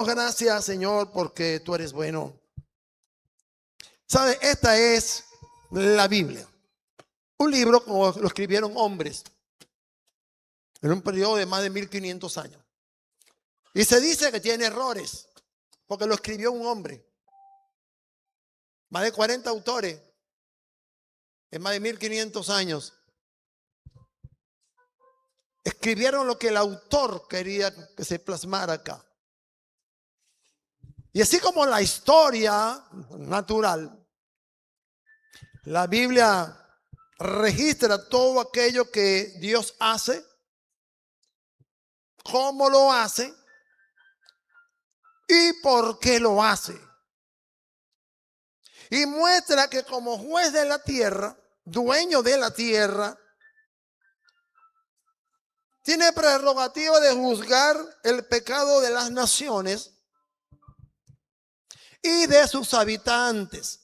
Gracias, Señor, porque tú eres bueno. ¿Sabe? Esta es la Biblia. Un libro como lo escribieron hombres en un periodo de más de 1500 años. Y se dice que tiene errores, porque lo escribió un hombre. Más de 40 autores en más de 1500 años escribieron lo que el autor quería que se plasmara acá. Y así como la historia natural, la Biblia registra todo aquello que Dios hace, cómo lo hace y por qué lo hace. Y muestra que como juez de la tierra, dueño de la tierra, tiene prerrogativa de juzgar el pecado de las naciones y de sus habitantes.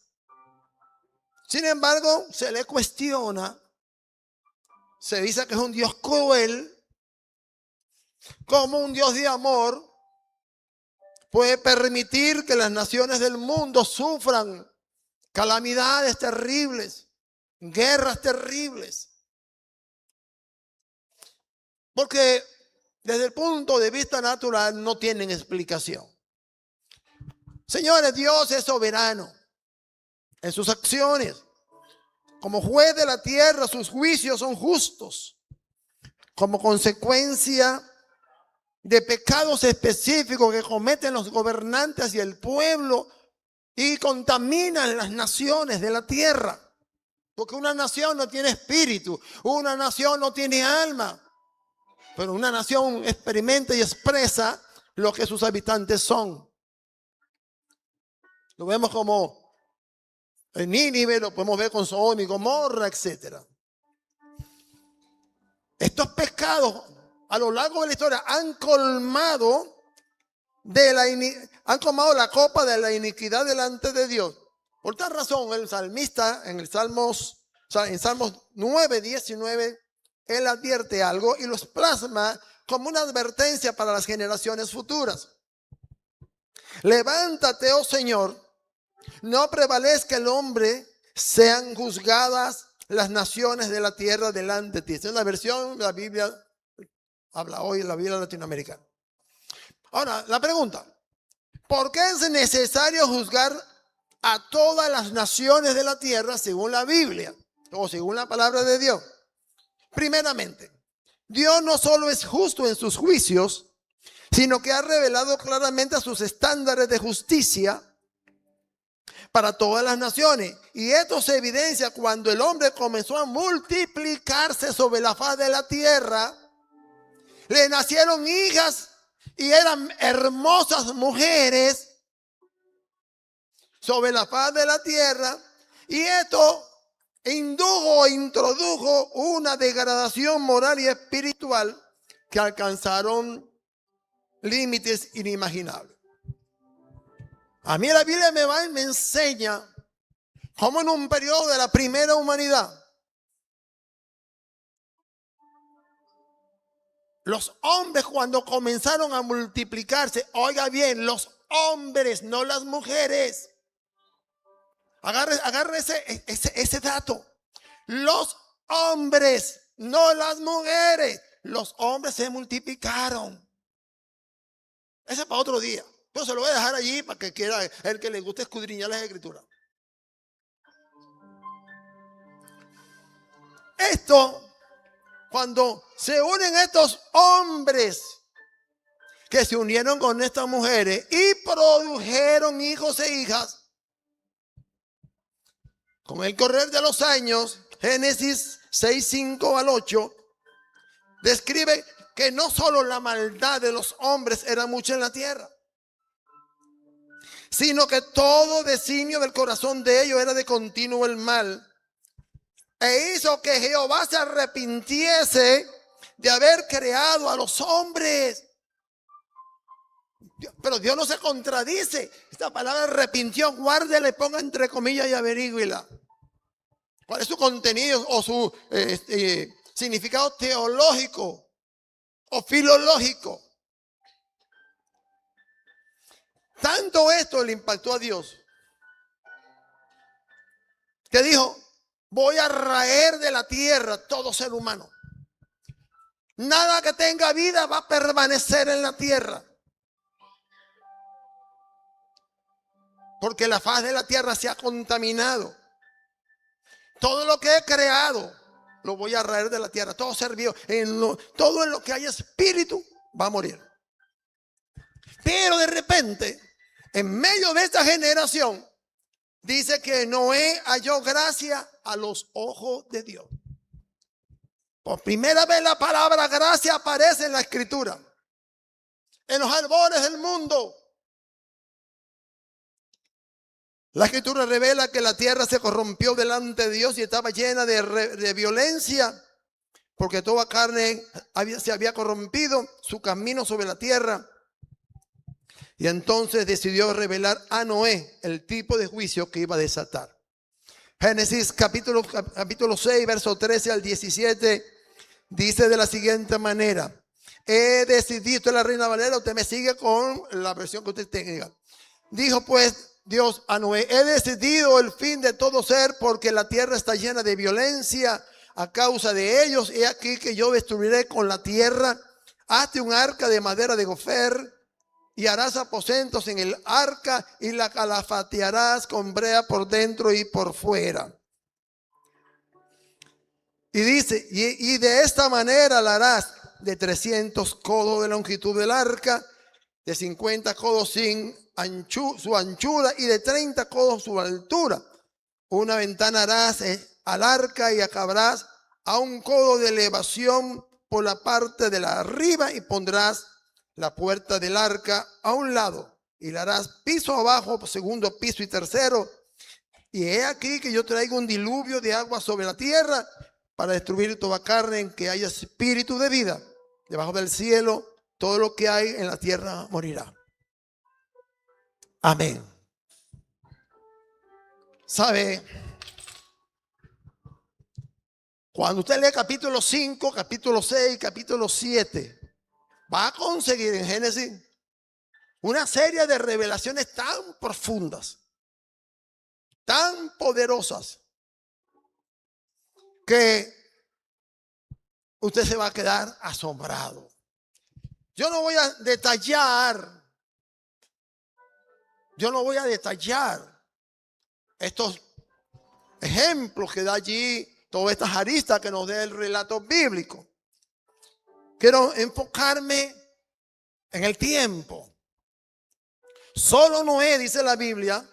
Sin embargo, se le cuestiona, se dice que es un Dios cruel, como un Dios de amor puede permitir que las naciones del mundo sufran calamidades terribles, guerras terribles. Porque desde el punto de vista natural no tienen explicación. Señores, Dios es soberano en sus acciones. Como juez de la tierra, sus juicios son justos. Como consecuencia de pecados específicos que cometen los gobernantes y el pueblo y contaminan las naciones de la tierra. Porque una nación no tiene espíritu, una nación no tiene alma, pero una nación experimenta y expresa lo que sus habitantes son. Lo vemos como en Nínive, lo podemos ver con Sodoma y Gomorra, etc. Estos pecados a lo largo de la historia han colmado la copa de la iniquidad delante de Dios. Por tal razón, el salmista en Salmos 9, 19, él advierte algo y los plasma como una advertencia para las generaciones futuras. Levántate, oh Señor, no prevalezca el hombre, sean juzgadas las naciones de la tierra delante de ti. Esta es la versión de la Biblia, habla hoy la Biblia latinoamericana. Ahora, la pregunta, ¿por qué es necesario juzgar a todas las naciones de la tierra según la Biblia o según la palabra de Dios? Primeramente, Dios no solo es justo en sus juicios, sino que ha revelado claramente sus estándares de justicia para todas las naciones. Y esto se evidencia cuando el hombre comenzó a multiplicarse sobre la faz de la tierra. Le nacieron hijas y eran hermosas mujeres sobre la faz de la tierra. Y esto introdujo una degradación moral y espiritual que alcanzaron límites inimaginables. A mí la Biblia me enseña cómo en un periodo de la primera humanidad los hombres, cuando comenzaron a multiplicarse, oiga bien, los hombres, no las mujeres. Agarre ese dato. Los hombres, no las mujeres. Los hombres se multiplicaron. Ese es para otro día. Yo se lo voy a dejar allí para que quiera, el que le guste escudriñar las escrituras. Esto, cuando se unen estos hombres que se unieron con estas mujeres y produjeron hijos e hijas, con el correr de los años, Génesis 6, 5 al 8, describe que no solo la maldad de los hombres era mucha en la tierra, sino que todo designio del corazón de ellos era de continuo el mal. E hizo que Jehová se arrepintiese de haber creado a los hombres. Pero Dios no se contradice. Esta palabra arrepintió, guárdela y ponga entre comillas y averígüela. ¿Cuál es su contenido o su significado teológico o filológico? Tanto esto le impactó a Dios, que dijo, voy a raer de la tierra todo ser humano. Nada que tenga vida va a permanecer en la tierra. Porque la faz de la tierra se ha contaminado. Todo lo que he creado lo voy a raer de la tierra. Todo ser vivo, todo en lo que hay espíritu va a morir. Pero de repente, en medio de esta generación, dice que Noé halló gracia a los ojos de Dios. Por primera vez la palabra gracia aparece en la escritura. En los albores del mundo. La escritura revela que la tierra se corrompió delante de Dios y estaba llena de violencia, porque toda carne se había corrompido su camino sobre la tierra. Y entonces decidió revelar a Noé el tipo de juicio que iba a desatar. Génesis capítulo 6, verso 13 al 17, dice de la siguiente manera. He decidido, esto es la Reina Valera, usted me sigue con la versión que usted tenga. Dijo pues Dios a Noé, he decidido el fin de todo ser, porque la tierra está llena de violencia a causa de ellos. He aquí que yo destruiré con la tierra. Hazte un arca de madera de gofer, y harás aposentos en el arca, y la calafatearás con brea por dentro y por fuera. Y dice, y de esta manera la harás de 300 codos de longitud del arca, de 50 codos su anchura y de 30 codos su altura. Una ventana harás al arca y acabarás a 1 codo de elevación por la parte de la arriba, y pondrás la puerta del arca a un lado y la harás piso abajo, segundo piso y tercero. Y he aquí que yo traigo un diluvio de agua sobre la tierra para destruir toda carne en que haya espíritu de vida. Debajo del cielo, todo lo que hay en la tierra morirá. Amén. ¿Sabe? Cuando usted lee capítulo 5, capítulo 6, capítulo 7, va a conseguir en Génesis una serie de revelaciones tan profundas, tan poderosas, que usted se va a quedar asombrado. Yo no voy a detallar estos ejemplos que da allí, todas estas aristas que nos da el relato bíblico. Quiero enfocarme en el tiempo. Solo Noé, dice la Biblia,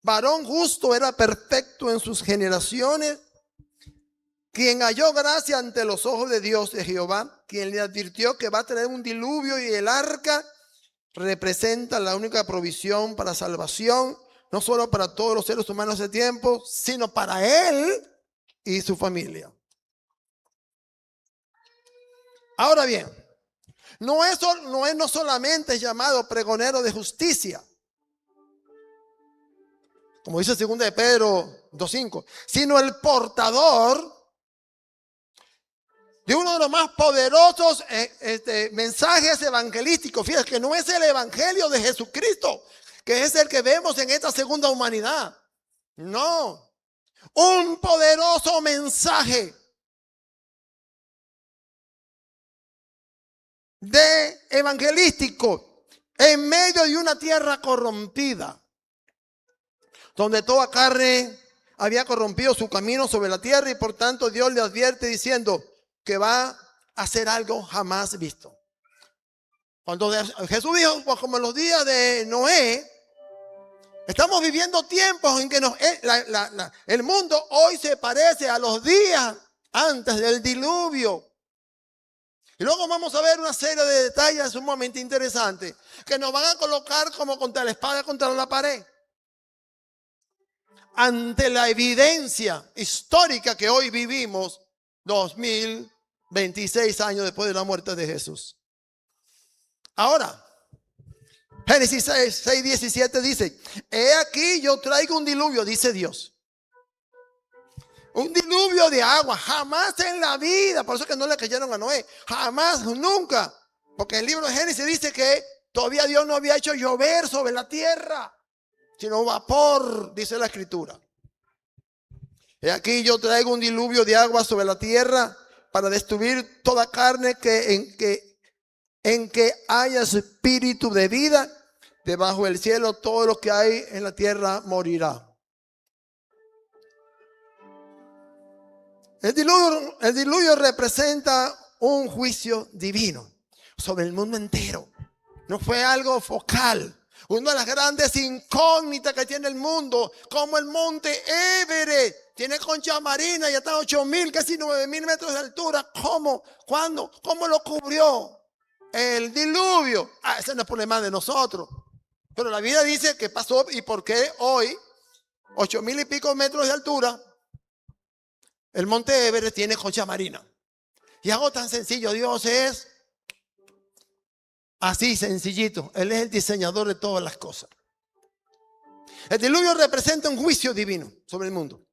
varón justo, era perfecto en sus generaciones, quien halló gracia ante los ojos de Dios, de Jehová, quien le advirtió que va a traer un diluvio, y el arca representa la única provisión para salvación, no solo para todos los seres humanos de tiempo, sino para él y su familia. Ahora bien, Noé no solamente es llamado pregonero de justicia, como dice 2 de Pedro 2:5, sino el portador de uno de los más poderosos mensajes evangelísticos. Fíjate que no es el evangelio de Jesucristo, que es el que vemos en esta segunda humanidad. No, un poderoso mensaje de evangelístico en medio de una tierra corrompida, donde toda carne había corrompido su camino sobre la tierra, y por tanto Dios le advierte diciendo que va a hacer algo jamás visto. Cuando Jesús dijo, pues como en los días de Noé, estamos viviendo tiempos en que el mundo hoy se parece a los días antes del diluvio. Y luego vamos a ver una serie de detalles sumamente interesantes que nos van a colocar como contra la espada contra la pared, ante la evidencia histórica que hoy vivimos 2026 años después de la muerte de Jesús. Ahora, Génesis 6:17 dice, he aquí yo traigo un diluvio, dice Dios. Un diluvio de agua, jamás en la vida. Por eso que no le creyeron a Noé, jamás, nunca. Porque el libro de Génesis dice que todavía Dios no había hecho llover sobre la tierra, sino vapor, dice la Escritura. He aquí yo traigo un diluvio de agua sobre la tierra para destruir toda carne en que haya espíritu de vida. Debajo del cielo todo lo que hay en la tierra morirá. El diluvio representa un juicio divino sobre el mundo entero. No fue algo focal. Una de las grandes incógnitas que tiene el mundo, como el monte Everest tiene concha marina y está a 8.000, casi 9.000 metros de altura. ¿Cómo? ¿Cuándo? ¿Cómo lo cubrió? El diluvio. Ese no es problema de nosotros. Pero la Biblia dice que pasó y por qué hoy, 8.000 y pico metros de altura, el monte Everest tiene concha marina. Y algo tan sencillo, Dios es así sencillito. Él es el diseñador de todas las cosas. El diluvio representa un juicio divino sobre el mundo.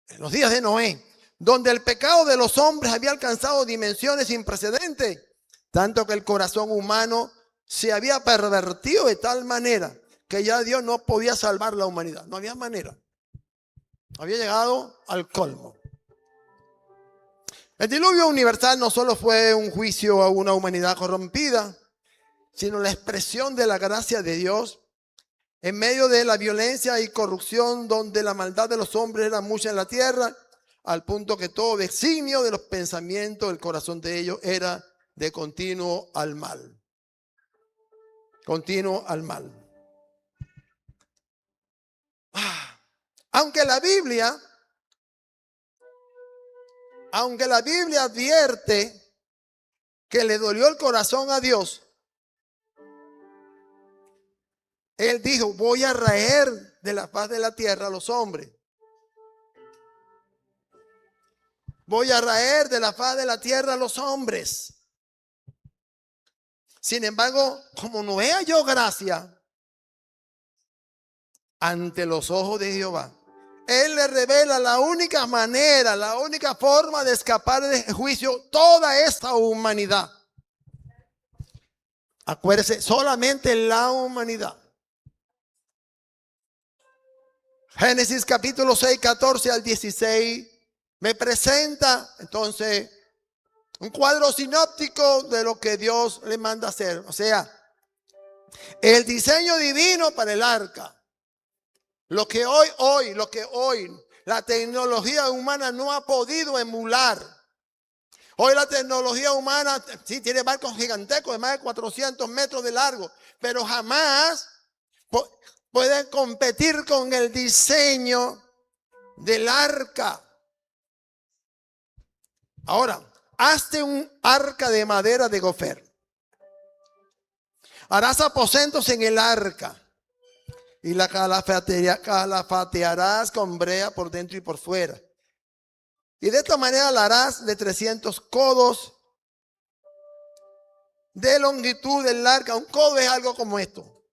En los días de Noé, donde el pecado de los hombres había alcanzado dimensiones sin precedentes, tanto que el corazón humano se había pervertido de tal manera que ya Dios no podía salvar la humanidad. No había manera. Había llegado al colmo. El diluvio universal no solo fue un juicio a una humanidad corrompida, sino la expresión de la gracia de Dios en medio de la violencia y corrupción, donde la maldad de los hombres era mucha en la tierra, al punto que todo designio de los pensamientos del corazón de ellos era de continuo al mal. Continuo al mal. Aunque la Biblia advierte que le dolió el corazón a Dios, Él dijo: voy a raer de la faz de la tierra a los hombres. Voy a raer de la faz de la tierra a los hombres. Sin embargo, como Noé halló gracia ante los ojos de Jehová, Él le revela la única manera, la única forma de escapar del juicio toda esta humanidad. Acuérdese, solamente la humanidad. Génesis capítulo 6, 14 al 16 me presenta entonces un cuadro sinóptico de lo que Dios le manda hacer. O sea, el diseño divino para el arca. Lo que hoy la tecnología humana no ha podido emular. Hoy la tecnología humana sí tiene barcos gigantescos de más de 400 metros de largo, pero jamás pueden competir con el diseño del arca. Ahora, hazte un arca de madera de gofer. Harás aposentos en el arca y la calafatearás con brea por dentro y por fuera. Y de esta manera la harás de 300 codos de longitud del arca. Un codo es algo como esto.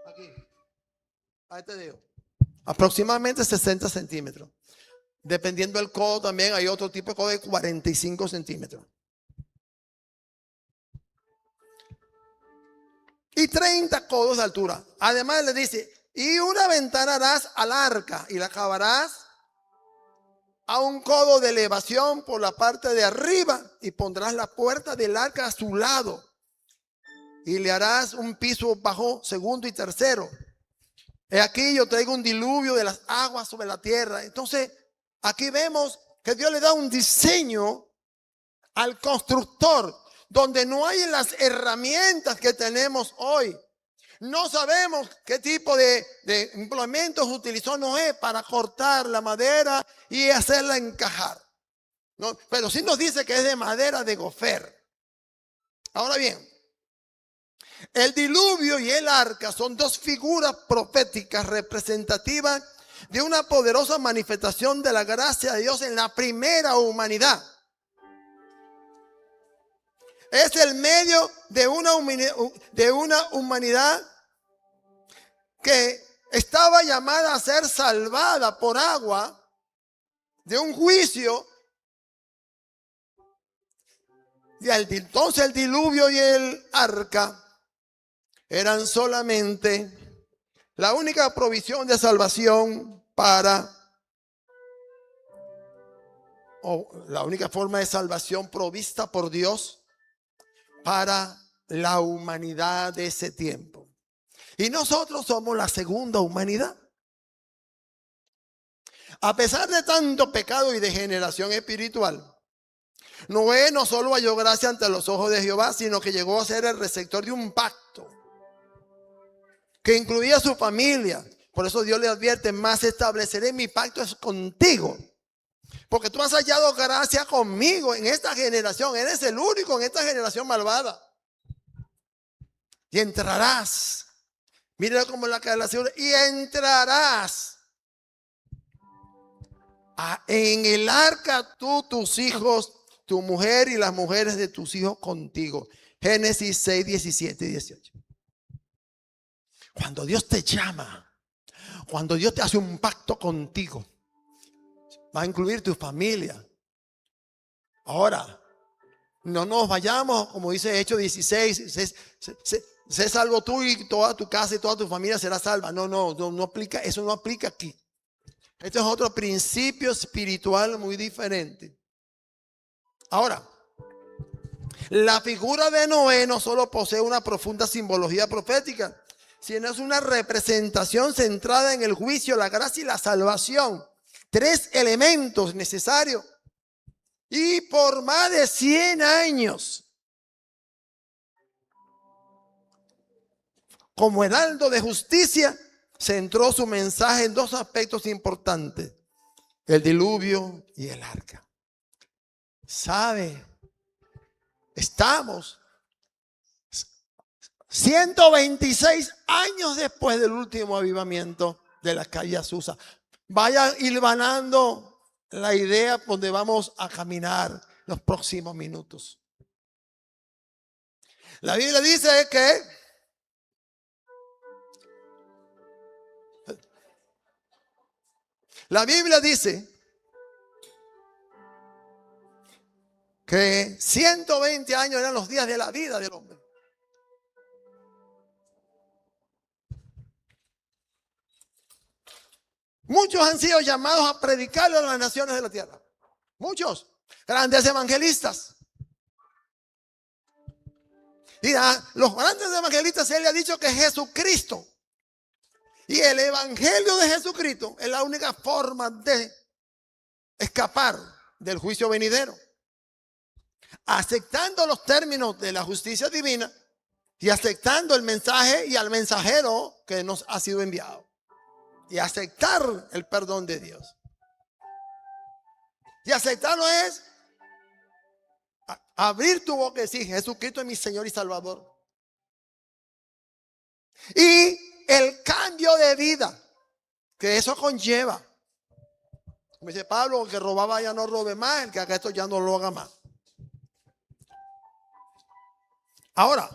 Aquí. Ahí te digo. Aproximadamente 60 centímetros. Dependiendo del codo también hay otro tipo de codo de 45 centímetros. Y 30 codos de altura. Además le dice, y una ventana harás al arca y la acabarás a un codo de elevación por la parte de arriba y pondrás la puerta del arca a su lado. Y le harás un piso bajo, segundo y tercero. He aquí yo traigo un diluvio de las aguas sobre la tierra. Entonces, aquí vemos que Dios le da un diseño al constructor donde no hay las herramientas que tenemos hoy. No sabemos qué tipo de implementos utilizó Noé para cortar la madera y hacerla encajar. ¿No? Pero sí nos dice que es de madera de gofer. Ahora bien, el diluvio y el arca son dos figuras proféticas representativas de una poderosa manifestación de la gracia de Dios en la primera humanidad. Es el medio de una humanidad que estaba llamada a ser salvada por agua de un juicio Entonces el diluvio y el arca eran solamente la única provisión de salvación o la única forma de salvación provista por Dios para la humanidad de ese tiempo. Y nosotros somos la segunda humanidad. A pesar de tanto pecado y degeneración espiritual, Noé no solo halló gracia ante los ojos de Jehová, sino que llegó a ser el receptor de un pacto que incluía a su familia. Por eso Dios le advierte: más estableceré mi pacto es contigo, porque tú has hallado gracia conmigo en esta generación. Eres el único en esta generación malvada. Y entrarás. Mira cómo la relación. Y entrarás en el arca tú, tus hijos, tu mujer y las mujeres de tus hijos contigo. Génesis 6, 17 y 18. Cuando Dios te llama, cuando Dios te hace un pacto contigo, va a incluir tu familia. Ahora, no nos vayamos, como dice Hechos 16, sé salvo tú y toda tu casa y toda tu familia será salva. No aplica, eso no aplica aquí. Este es otro principio espiritual muy diferente. Ahora, la figura de Noé no solo posee una profunda simbología profética, sino es una representación centrada en el juicio, la gracia y la salvación. 3 elementos necesarios. Y por más de 100 años, como heraldo de justicia, centró su mensaje en 2 aspectos importantes: el diluvio y el arca. ¿Sabe? Estamos 126 años después del último avivamiento de la calle Azusa. Vaya hilvanando la idea por donde vamos a caminar los próximos minutos. La Biblia dice que que 120 años eran los días de la vida del hombre. Muchos han sido llamados a predicarle a las naciones de la tierra. Muchos grandes evangelistas. Y a los grandes evangelistas se le ha dicho que Jesucristo y el evangelio de Jesucristo es la única forma de escapar del juicio venidero. Aceptando los términos de la justicia divina y aceptando el mensaje y al mensajero que nos ha sido enviado. Y aceptar el perdón de Dios. Y aceptarlo es abrir tu boca y decir: Jesucristo es mi Señor y Salvador. Y el cambio de vida que eso conlleva. Como dice Pablo: el que robaba ya no robe más, el que haga esto ya no lo haga más. Ahora,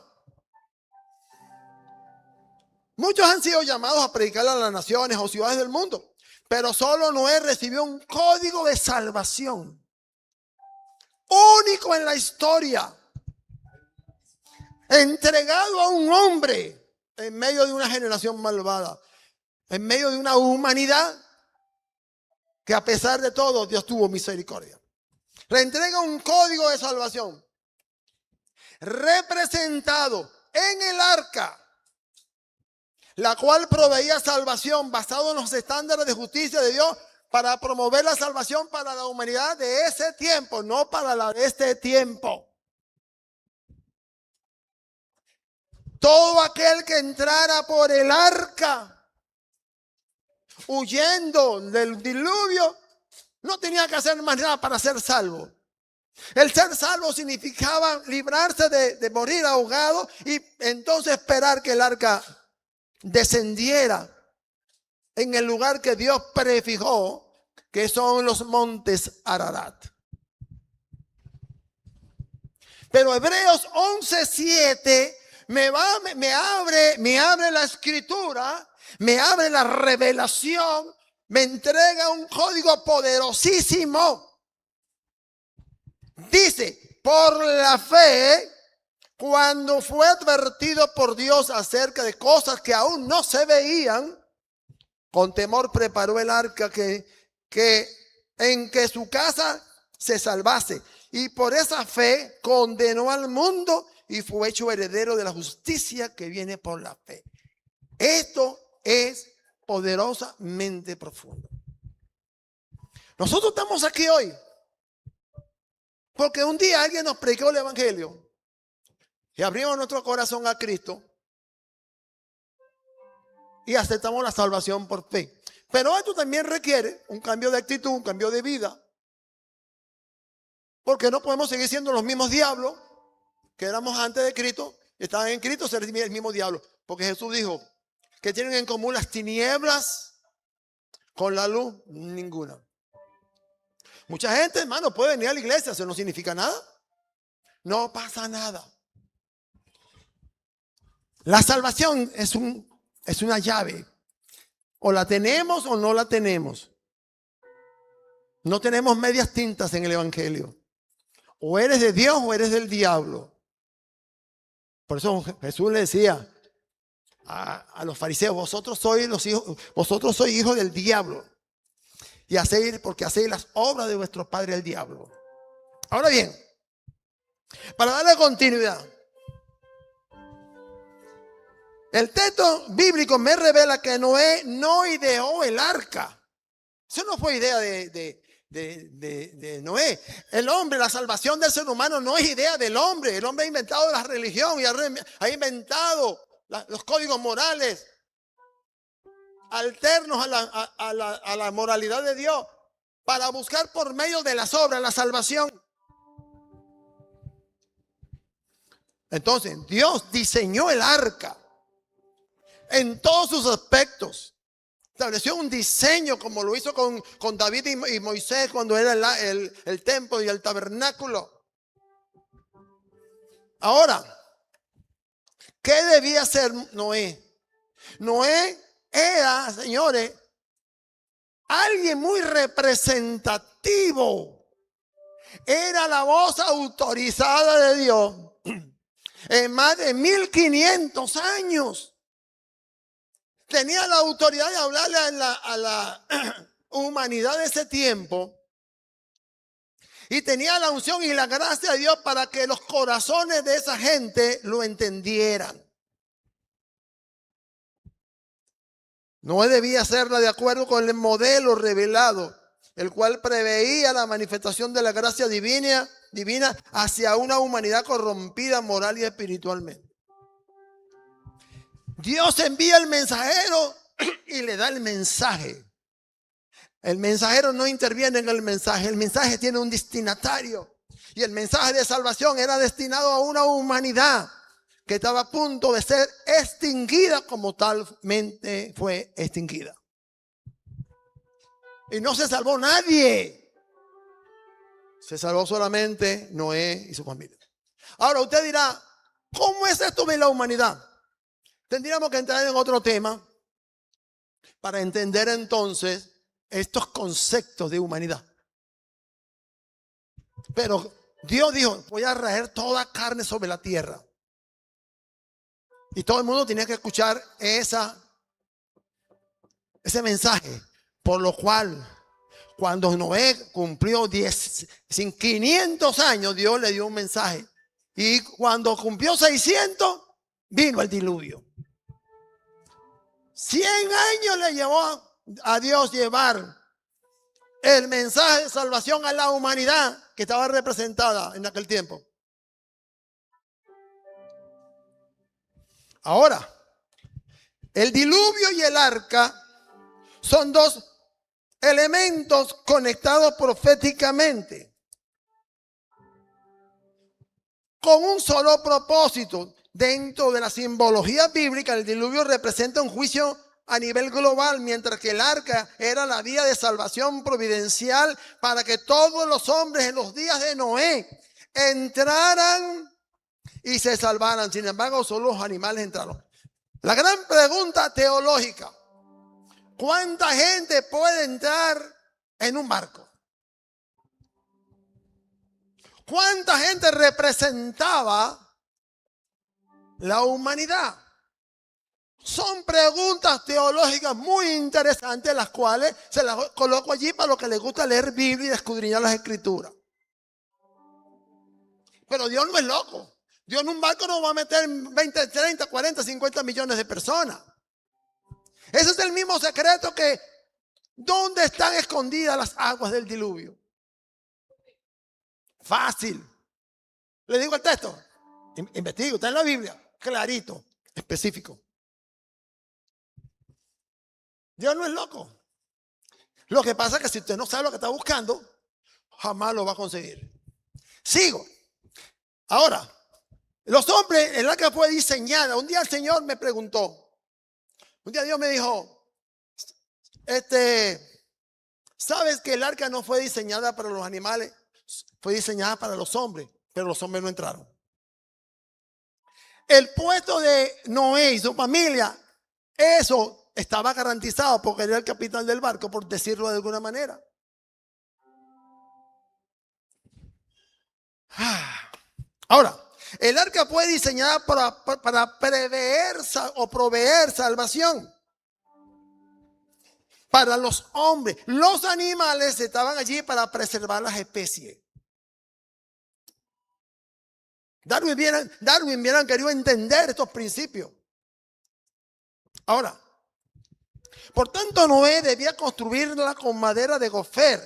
muchos han sido llamados a predicar a las naciones o ciudades del mundo, pero solo Noé recibió un código de salvación único en la historia, entregado a un hombre en medio de una generación malvada, en medio de una humanidad que a pesar de todo Dios tuvo misericordia. Le entrega un código de salvación representado en el arca, la cual proveía salvación basado en los estándares de justicia de Dios para promover la salvación para la humanidad de ese tiempo, no para la de este tiempo. Todo aquel que entrara por el arca huyendo del diluvio no tenía que hacer más nada para ser salvo. El ser salvo significaba librarse de morir ahogado y entonces esperar que el arca descendiera en el lugar que Dios prefijó, que son los montes Ararat. Pero Hebreos 11:7 me abre la escritura, me abre la revelación, me entrega un código poderosísimo Dice, por la fe, cuando fue advertido por Dios acerca de cosas que aún no se veían, con temor preparó el arca en que su casa se salvase. Y por esa fe condenó al mundo y fue hecho heredero de la justicia que viene por la fe. Esto es poderosamente profundo. Nosotros estamos aquí hoy porque un día alguien nos predicó el evangelio y abrimos nuestro corazón a Cristo y aceptamos la salvación por fe. Pero esto también requiere un cambio de actitud, un cambio de vida. Porque no podemos seguir siendo los mismos diablos que éramos antes de Cristo. Estaban en Cristo, ser el mismo diablo. Porque Jesús dijo, ¿qué tienen en común las tinieblas con la luz? Ninguna. Mucha gente, hermano, puede venir a la iglesia, eso no significa nada. No pasa nada. La salvación es una llave. O la tenemos o no la tenemos. No tenemos medias tintas en el evangelio. O eres de Dios o eres del diablo. Por eso Jesús le decía a los fariseos, vosotros sois hijos del diablo. Porque hacéis las obras de vuestro padre el diablo. Ahora bien, para darle continuidad, el texto bíblico me revela que Noé no ideó el arca. Eso no fue idea de Noé. El hombre, la salvación del ser humano no es idea del hombre. El hombre ha inventado la religión y ha inventado los códigos morales alternos a la moralidad de Dios para buscar por medio de las obras la salvación. Entonces, Dios diseñó el arca en todos sus aspectos. Estableció un diseño como lo hizo con David y Moisés cuando era el templo y el tabernáculo. Ahora, ¿qué debía hacer Noé? Noé era, señores, alguien muy representativo. Era la voz autorizada de Dios en más de 1500 años. Tenía la autoridad de hablarle a la humanidad de ese tiempo. Y tenía la unción y la gracia de Dios para que los corazones de esa gente lo entendieran. No debía hacerla de acuerdo con el modelo revelado, el cual preveía la manifestación de la gracia divina hacia una humanidad corrompida moral y espiritualmente. Dios envía el mensajero y le da el mensaje. El mensajero no interviene en el mensaje tiene un destinatario. Y el mensaje de salvación era destinado a una humanidad que estaba a punto de ser extinguida como talmente fue extinguida. Y no se salvó nadie. Se salvó solamente Noé y su familia. Ahora usted dirá, ¿cómo es esto de la humanidad? Tendríamos que entrar en otro tema para entender entonces estos conceptos de humanidad. Pero Dios dijo, voy a traer toda carne sobre la tierra. Y todo el mundo tenía que escuchar ese mensaje. Por lo cual, cuando Noé cumplió 500 años, Dios le dio un mensaje. Y cuando cumplió 600, vino el diluvio. 100 años le llevó a Dios llevar el mensaje de salvación a la humanidad que estaba representada en aquel tiempo. Ahora, el diluvio y el arca son dos elementos conectados proféticamente con un solo propósito. Dentro de la simbología bíblica, el diluvio representa un juicio a nivel global, mientras que el arca era la vía de salvación providencial para que todos los hombres en los días de Noé entraran y se salvaran. Sin embargo, solo los animales entraron. La gran pregunta teológica: ¿cuánta gente puede entrar en un barco? ¿Cuánta gente representaba la humanidad? Son preguntas teológicas muy interesantes, las cuales se las coloco allí para los que les gusta leer Biblia y escudriñar las Escrituras. Pero Dios no es loco. Dios en un barco no va a meter 20, 30, 40, 50 millones de personas. Ese es el mismo secreto que ¿dónde están escondidas las aguas del diluvio? Fácil. Le digo el texto. Investigo, está en la Biblia. Clarito, específico. Dios no es loco. Lo que pasa es que si usted no sabe lo que está buscando, jamás lo va a conseguir. Sigo. Ahora, los hombres, el arca fue diseñada. Un día el Señor me preguntó. Un día Dios me dijo, ¿sabes que el arca no fue diseñada para los animales? Fue diseñada para los hombres, pero los hombres no entraron. El puesto de Noé y su familia, eso estaba garantizado porque era el capitán del barco, por decirlo de alguna manera. Ahora, el arca fue diseñada para prever o proveer salvación para los hombres. Los animales estaban allí para preservar las especies. Darwin hubieran querido entender estos principios. Ahora, por tanto, Noé debía construirla con madera de gofer.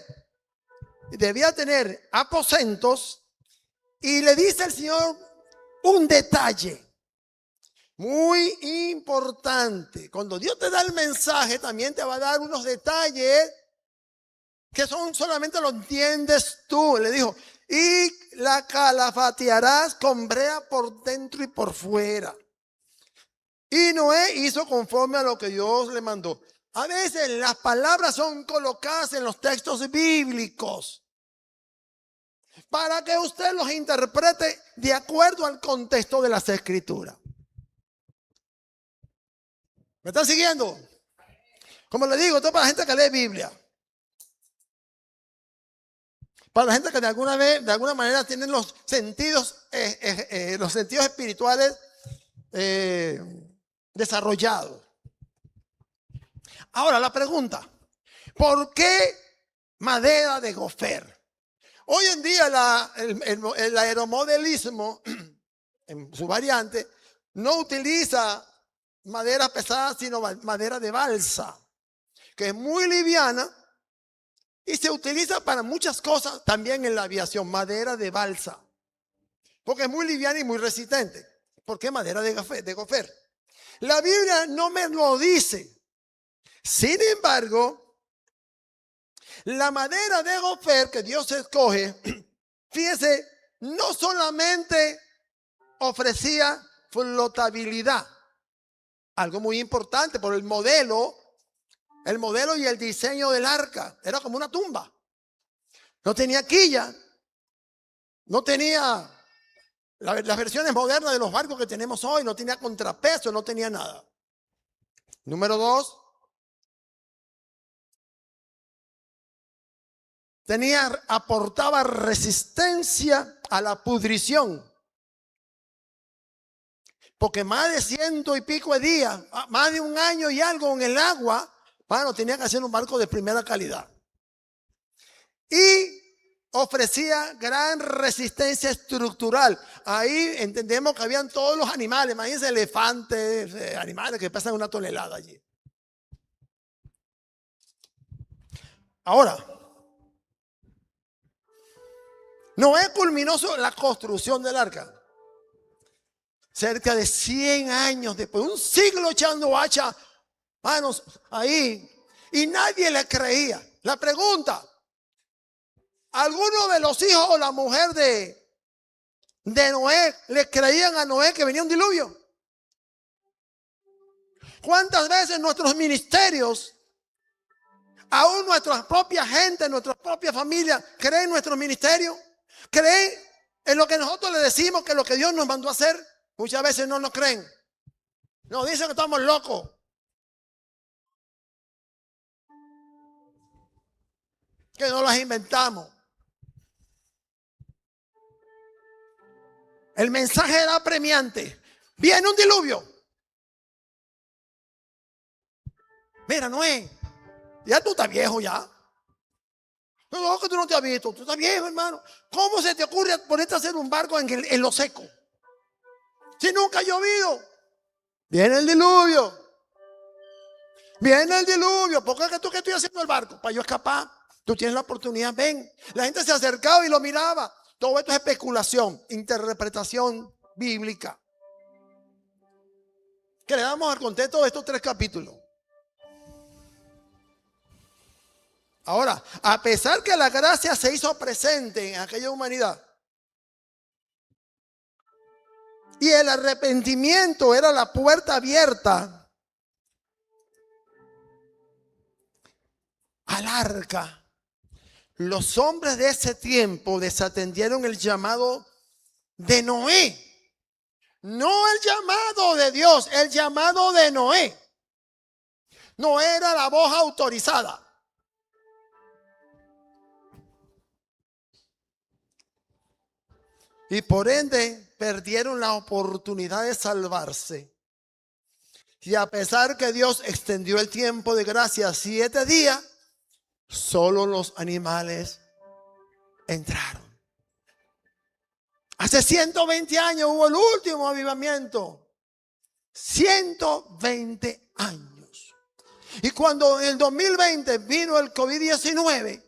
Debía tener aposentos. Y le dice el Señor un detalle muy importante. Cuando Dios te da el mensaje, también te va a dar unos detalles que solamente lo entiendes tú. Le dijo, y la calafatearás con brea por dentro y por fuera. Y Noé hizo conforme a lo que Dios le mandó. A veces las palabras son colocadas en los textos bíblicos para que usted los interprete de acuerdo al contexto de las Escrituras. ¿Me están siguiendo? Como le digo, esto es para la gente que lee Biblia. Para la gente que de alguna manera tienen los sentidos espirituales desarrollados. Ahora la pregunta, ¿por qué madera de gofer? Hoy en día el aeromodelismo, en su variante, no utiliza madera pesada, sino madera de balsa, que es muy liviana y se utiliza para muchas cosas también en la aviación, madera de balsa, porque es muy liviana y muy resistente. ¿Por qué madera de gofer? La Biblia no me lo dice. Sin embargo, la madera de gofer que Dios escoge, fíjese, no solamente ofrecía flotabilidad, algo muy importante por el modelo y el diseño del arca. Era como una tumba. No tenía quilla, no tenía las versiones modernas de los barcos que tenemos hoy, no tenía contrapeso, no tenía nada. Número 2. Aportaba resistencia a la pudrición. Porque más de 100 y pico de días, más de un año y algo en el agua, bueno, tenía que hacer un barco de primera calidad. Y ofrecía gran resistencia estructural. Ahí entendemos que habían todos los animales, imagínense elefantes, animales que pesan 1 tonelada allí. Ahora, Noé culminó la construcción del arca cerca de 100 años después, un siglo echando hacha, manos ahí, y nadie le creía. La pregunta, ¿alguno de los hijos o la mujer de Noé le creían a Noé que venía un diluvio? ¿Cuántas veces nuestros ministerios, aún nuestra propia gente, nuestra propia familia, creen en nuestro ministerio? ¿Creen en lo que nosotros le decimos, que es lo que Dios nos mandó a hacer? Muchas veces no nos creen. Nos dicen que estamos locos. Que no las inventamos. El mensaje era apremiante. Viene un diluvio. Mira, Noé, ya tú estás viejo ya. No, que tú no te has visto. Tú estás viejo, hermano. ¿Cómo se te ocurre ponerte a hacer un barco en lo seco? Si nunca ha llovido. Viene el diluvio. Viene el diluvio. ¿Por qué tú que estoy haciendo el barco? Para yo escapar. Tú tienes la oportunidad. Ven. La gente se acercaba y lo miraba. Todo esto es especulación, interpretación bíblica. Que le damos al contexto de estos 3 capítulos. Ahora, a pesar que la gracia se hizo presente en aquella humanidad y el arrepentimiento era la puerta abierta al arca, los hombres de ese tiempo desatendieron el llamado de Noé. No el llamado de Dios, el llamado de Noé. No era la voz autorizada. Y por ende perdieron la oportunidad de salvarse. Y a pesar que Dios extendió el tiempo de gracia 7 días, solo los animales entraron. Hace 120 años hubo el último avivamiento. 120 años. Y cuando en el 2020 vino el COVID-19,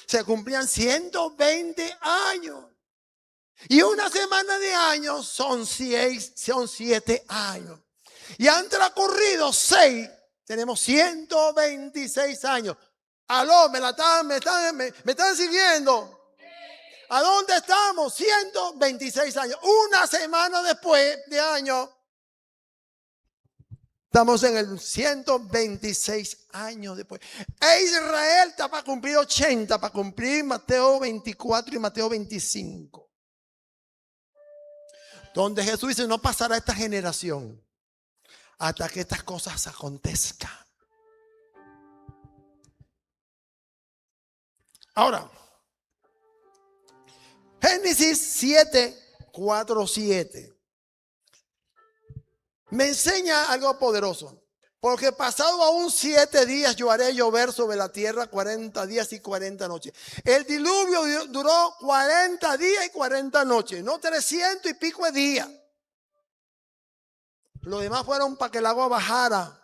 se cumplían 120 años. Y una semana de años son 7 años. Y han transcurrido 6. Tenemos 126 años. Aló, me están siguiendo. ¿A dónde estamos? 126 años. Una semana después de años. Estamos en el 126 años después. E Israel está para cumplir 80, para cumplir Mateo 24 y Mateo 25. Donde Jesús dice, no pasará esta generación hasta que estas cosas acontezcan. Ahora, Génesis 7:4-7 me enseña algo poderoso. Porque pasado aún 7 días yo haré llover sobre la tierra 40 días y 40 noches. El diluvio duró 40 días y 40 noches, no 300 y pico de días. Los demás fueron para que el agua bajara.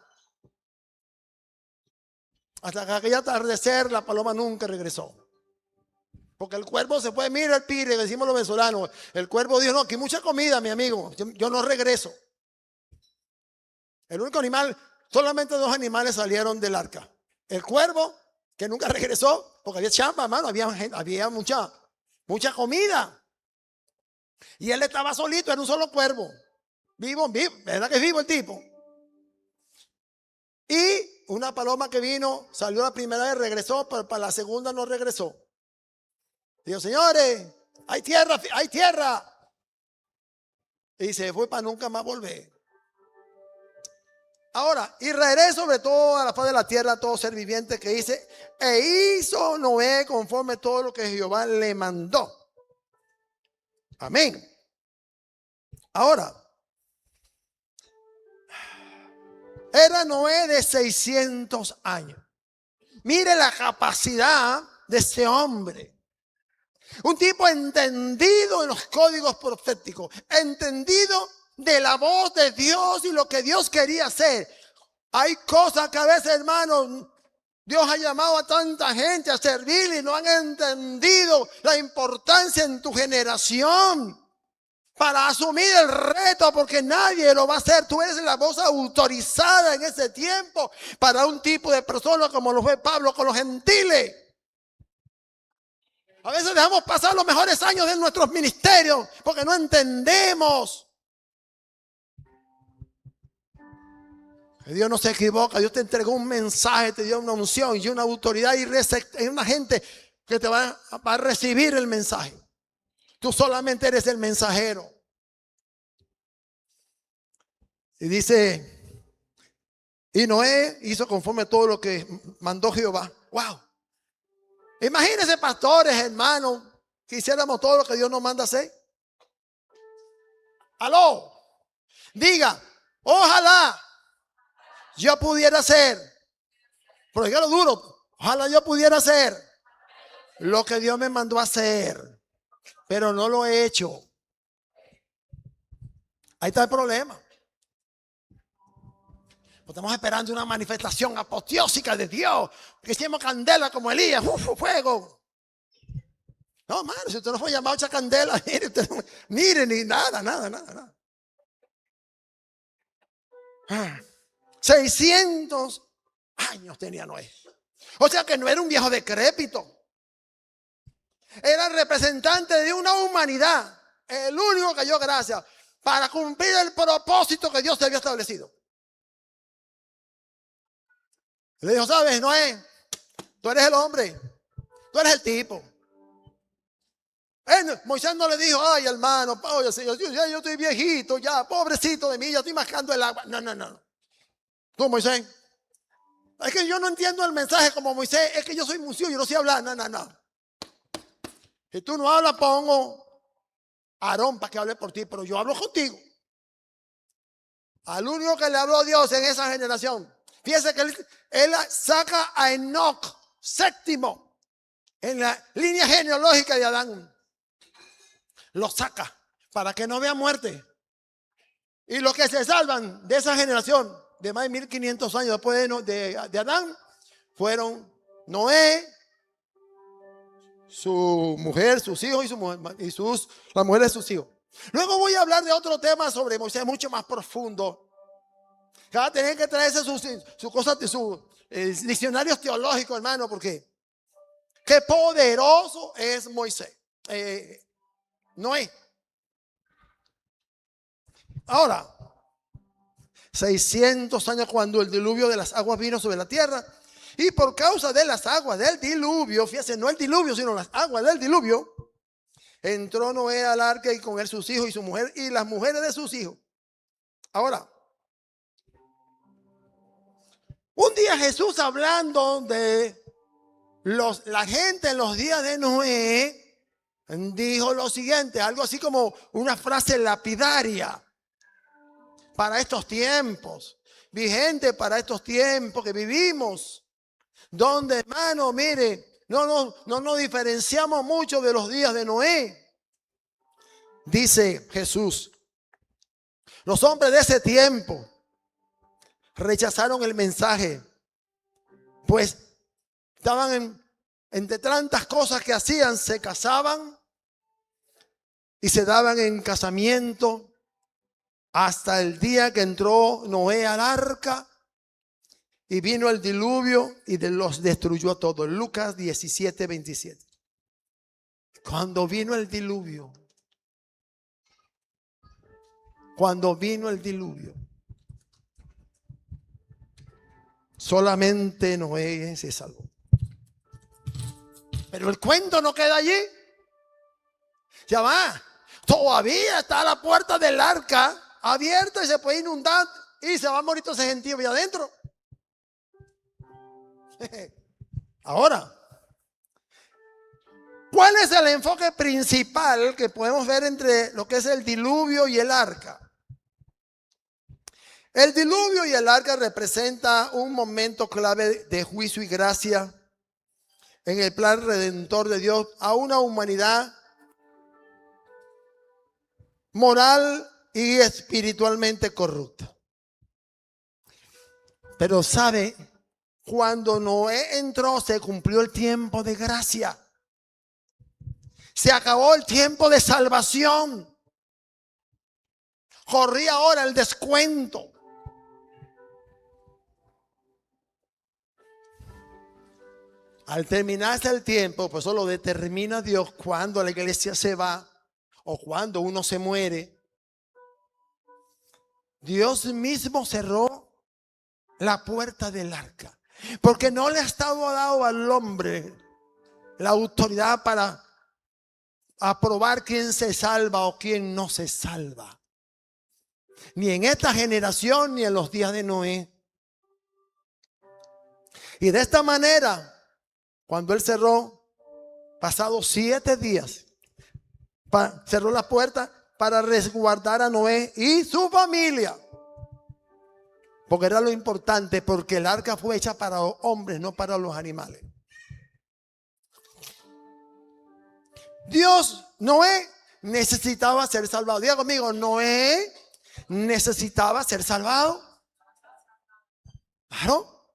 Hasta que aquel atardecer la paloma nunca regresó. Porque el cuervo se fue, mira el pire, decimos los venezolanos. El cuervo dijo, no, aquí hay mucha comida, mi amigo, yo no regreso. El único animal, solamente 2 animales salieron del arca. El cuervo, que nunca regresó, porque había chamba, hermano, había mucha comida. Y él estaba solito, era un solo cuervo. Vivo, ¿verdad que es vivo el tipo? Y una paloma que vino, salió la primera vez, regresó, pero para la segunda no regresó. Dijo, señores, hay tierra, hay tierra. Y se fue para nunca más volver. Ahora, y reiré sobre todo a la faz de la tierra todo ser viviente que dice, e hizo Noé conforme todo lo que Jehová le mandó. Amén. Ahora, era Noé de 600 años. Mire la capacidad de ese hombre. Un tipo entendido en los códigos proféticos, entendido de la voz de Dios y lo que Dios quería hacer. Hay cosas que a veces, hermanos, Dios ha llamado a tanta gente a servir y no han entendido la importancia en tu generación para asumir el reto, porque nadie lo va a hacer. Tú eres la voz autorizada en ese tiempo para un tipo de persona como lo fue Pablo con los gentiles. A veces dejamos pasar los mejores años de nuestros ministerios porque no entendemos. Dios no se equivoca. Dios te entregó un mensaje, te dio una unción y una autoridad y una gente que te va a recibir el mensaje. Tú solamente eres el mensajero. Y dice, y Noé hizo conforme a todo lo que mandó Jehová. Wow. Imagínense, pastores, hermanos, que hiciéramos todo lo que Dios nos manda hacer. Aló. Diga, ojalá yo pudiera hacer, pero dígalo duro, ojalá yo pudiera hacer lo que Dios me mandó a hacer, pero no lo he hecho. Ahí está el problema. Estamos esperando una manifestación apoteósica de Dios, que hicimos candela como Elías, fuego. No, hermano, si usted no fue llamado a echar candela, mire, usted no, mire, ni nada. 600 años tenía Noé. O sea que no era un viejo decrépito. Era el representante de una humanidad. El único que dio gracias para cumplir el propósito que Dios había establecido. Le dijo, ¿sabes, Noé? Tú eres el hombre. Tú eres el tipo. Moisés no le dijo, ay, hermano, oye, señor, yo estoy viejito ya, pobrecito de mí, ya estoy mascando el agua. No. Tú, Moisés. Es que yo no entiendo el mensaje como Moisés. Es que yo soy museo, yo no sé hablar. No. Si tú no hablas, pongo a Aarón para que hable por ti, pero yo hablo contigo. Al único que le habló Dios en esa generación. Fíjese que él saca a Enoc, séptimo, en la línea genealógica de Adán. Lo saca para que no vea muerte. Y los que se salvan de esa generación de más de 1500 años después de Adán fueron Noé, su mujer, sus hijos y las mujeres de sus hijos. Luego voy a hablar de otro tema sobre Moisés mucho más profundo. Cada tener que traerse sus cosas, sus diccionarios teológicos, hermano, porque qué poderoso es Moisés. Noé. Ahora, 600 años cuando el diluvio de las aguas vino sobre la tierra. Y por causa de las aguas del diluvio, fíjense, no el diluvio, sino las aguas del diluvio, entró Noé al arca y con él sus hijos y su mujer y las mujeres de sus hijos. Ahora, un día Jesús hablando de la gente en los días de Noé, dijo lo siguiente, algo así como una frase lapidaria para estos tiempos, vigente para estos tiempos que vivimos, donde, hermano, mire, no nos diferenciamos mucho de los días de Noé. Dice Jesús, los hombres de ese tiempo rechazaron el mensaje, pues estaban entre tantas cosas que hacían, se casaban y se daban en casamiento hasta el día que entró Noé al arca y vino el diluvio y los destruyó a todos. Lucas 17:27. Cuando vino el diluvio, solamente Noé se salvó. Pero el cuento no queda allí. Ya va. Todavía está la puerta del arca abierta y se puede inundar y se va a morir todo ese gentío allá adentro. Ahora, ¿cuál es el enfoque principal que podemos ver entre lo que es el diluvio y el arca? El diluvio y el arca representa un momento clave de juicio y gracia en el plan redentor de Dios a una humanidad moral y espiritualmente corrupta. Pero sabe, cuando Noé entró se cumplió el tiempo de gracia. Se acabó el tiempo de salvación. Corría ahora el descuento. Al terminarse el tiempo, pues eso lo determina Dios cuando la iglesia se va o cuando uno se muere. Dios mismo cerró la puerta del arca, porque no le ha estado dado al hombre la autoridad para aprobar quién se salva o quién no se salva. Ni en esta generación ni en los días de Noé. Y de esta manera, cuando él cerró, pasados 7 días, cerró la puerta, para resguardar a Noé y su familia. Porque era lo importante, porque el arca fue hecha para los hombres, no para los animales. Noé necesitaba ser salvado. Diga conmigo, Noé necesitaba ser salvado. Claro,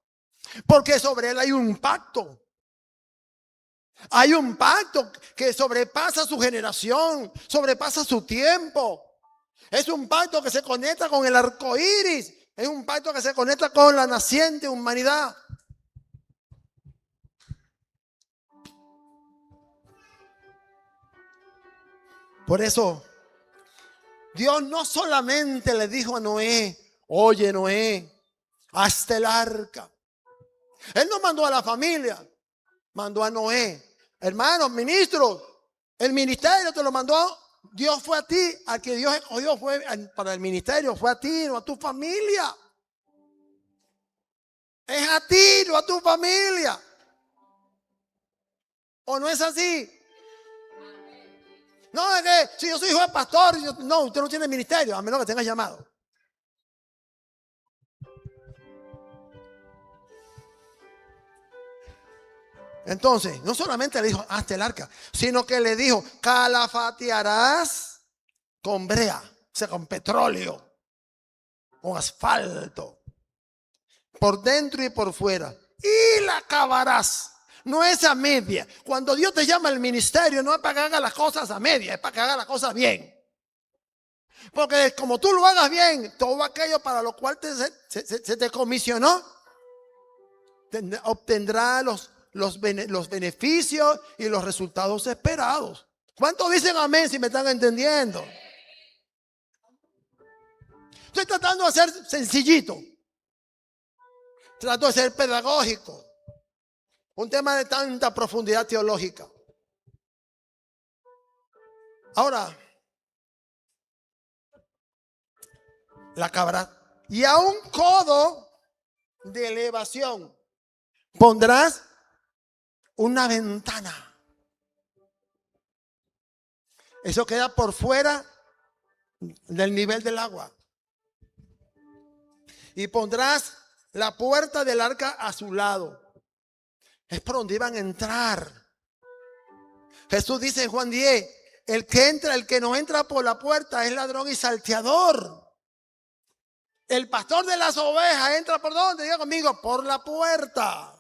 porque sobre él hay un pacto. Hay un pacto que sobrepasa su generación, sobrepasa su tiempo. Es un pacto que se conecta con el arco iris. Es un pacto que se conecta con la naciente humanidad. Por eso, Dios no solamente le dijo a Noé, oye Noé, hazte el arca. Él no mandó a la familia, mandó a Noé. Hermanos, ministros, el ministerio te lo mandó. Dios fue a ti, al que Dios escogió fue para el ministerio, fue a ti, no a tu familia. Es a ti, no a tu familia. ¿O no es así? No, es que si yo soy hijo de pastor, no, usted no tiene ministerio, a menos que tenga llamado. Entonces, no solamente le dijo, hazte el arca, sino que le dijo, calafatearás con brea, o sea, con petróleo, con asfalto, por dentro y por fuera, y la acabarás. No es a media. Cuando Dios te llama al ministerio, no es para que haga las cosas a media, es para que haga las cosas bien. Porque como tú lo hagas bien, todo aquello para lo cual se te comisionó, obtendrá los beneficios y los resultados esperados. ¿Cuántos dicen amén si me están entendiendo? Estoy tratando de ser sencillito. Trato de ser pedagógico. Un tema de tanta profundidad teológica. Ahora, la cabra. Y a un codo de elevación pondrás una ventana. Eso queda por fuera del nivel del agua. Y pondrás la puerta del arca a su lado. Es por donde iban a entrar. Jesús dice en Juan 10, el que no entra por la puerta es ladrón y salteador. El pastor de las ovejas entra por ¿dónde? Diga conmigo, por la puerta.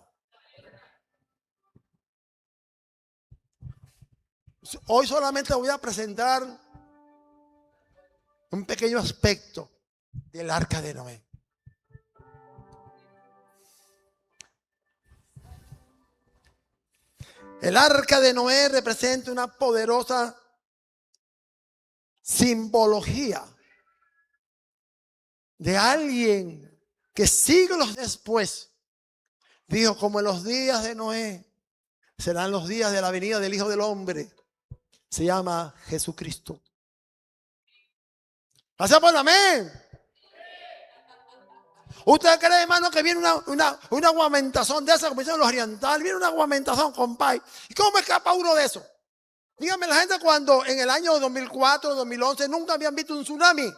Hoy solamente voy a presentar un pequeño aspecto del arca de Noé. El arca de Noé representa una poderosa simbología de alguien que siglos después dijo, como en los días de Noé serán los días de la venida del Hijo del Hombre. Se llama Jesucristo. ¿Pasa por amén? ¿Usted cree, hermano, que viene una guamentazón de esa, como dicen los orientales? Viene una guamentazón, compay. ¿Y cómo escapa uno de eso? Dígame la gente cuando en el año 2004, 2011, nunca habían visto un tsunami.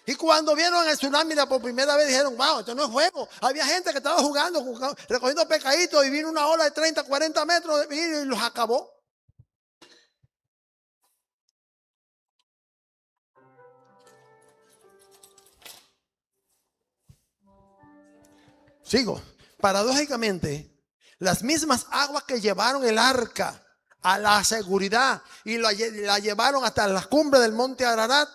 Y cuando vieron el tsunami por primera vez dijeron, wow, esto no es juego. Había gente que estaba jugando recogiendo pescaditos y vino una ola de 30, 40 metros y los acabó. Sigo. Paradójicamente, las mismas aguas que llevaron el arca a la seguridad y la llevaron hasta la cumbre del monte Ararat,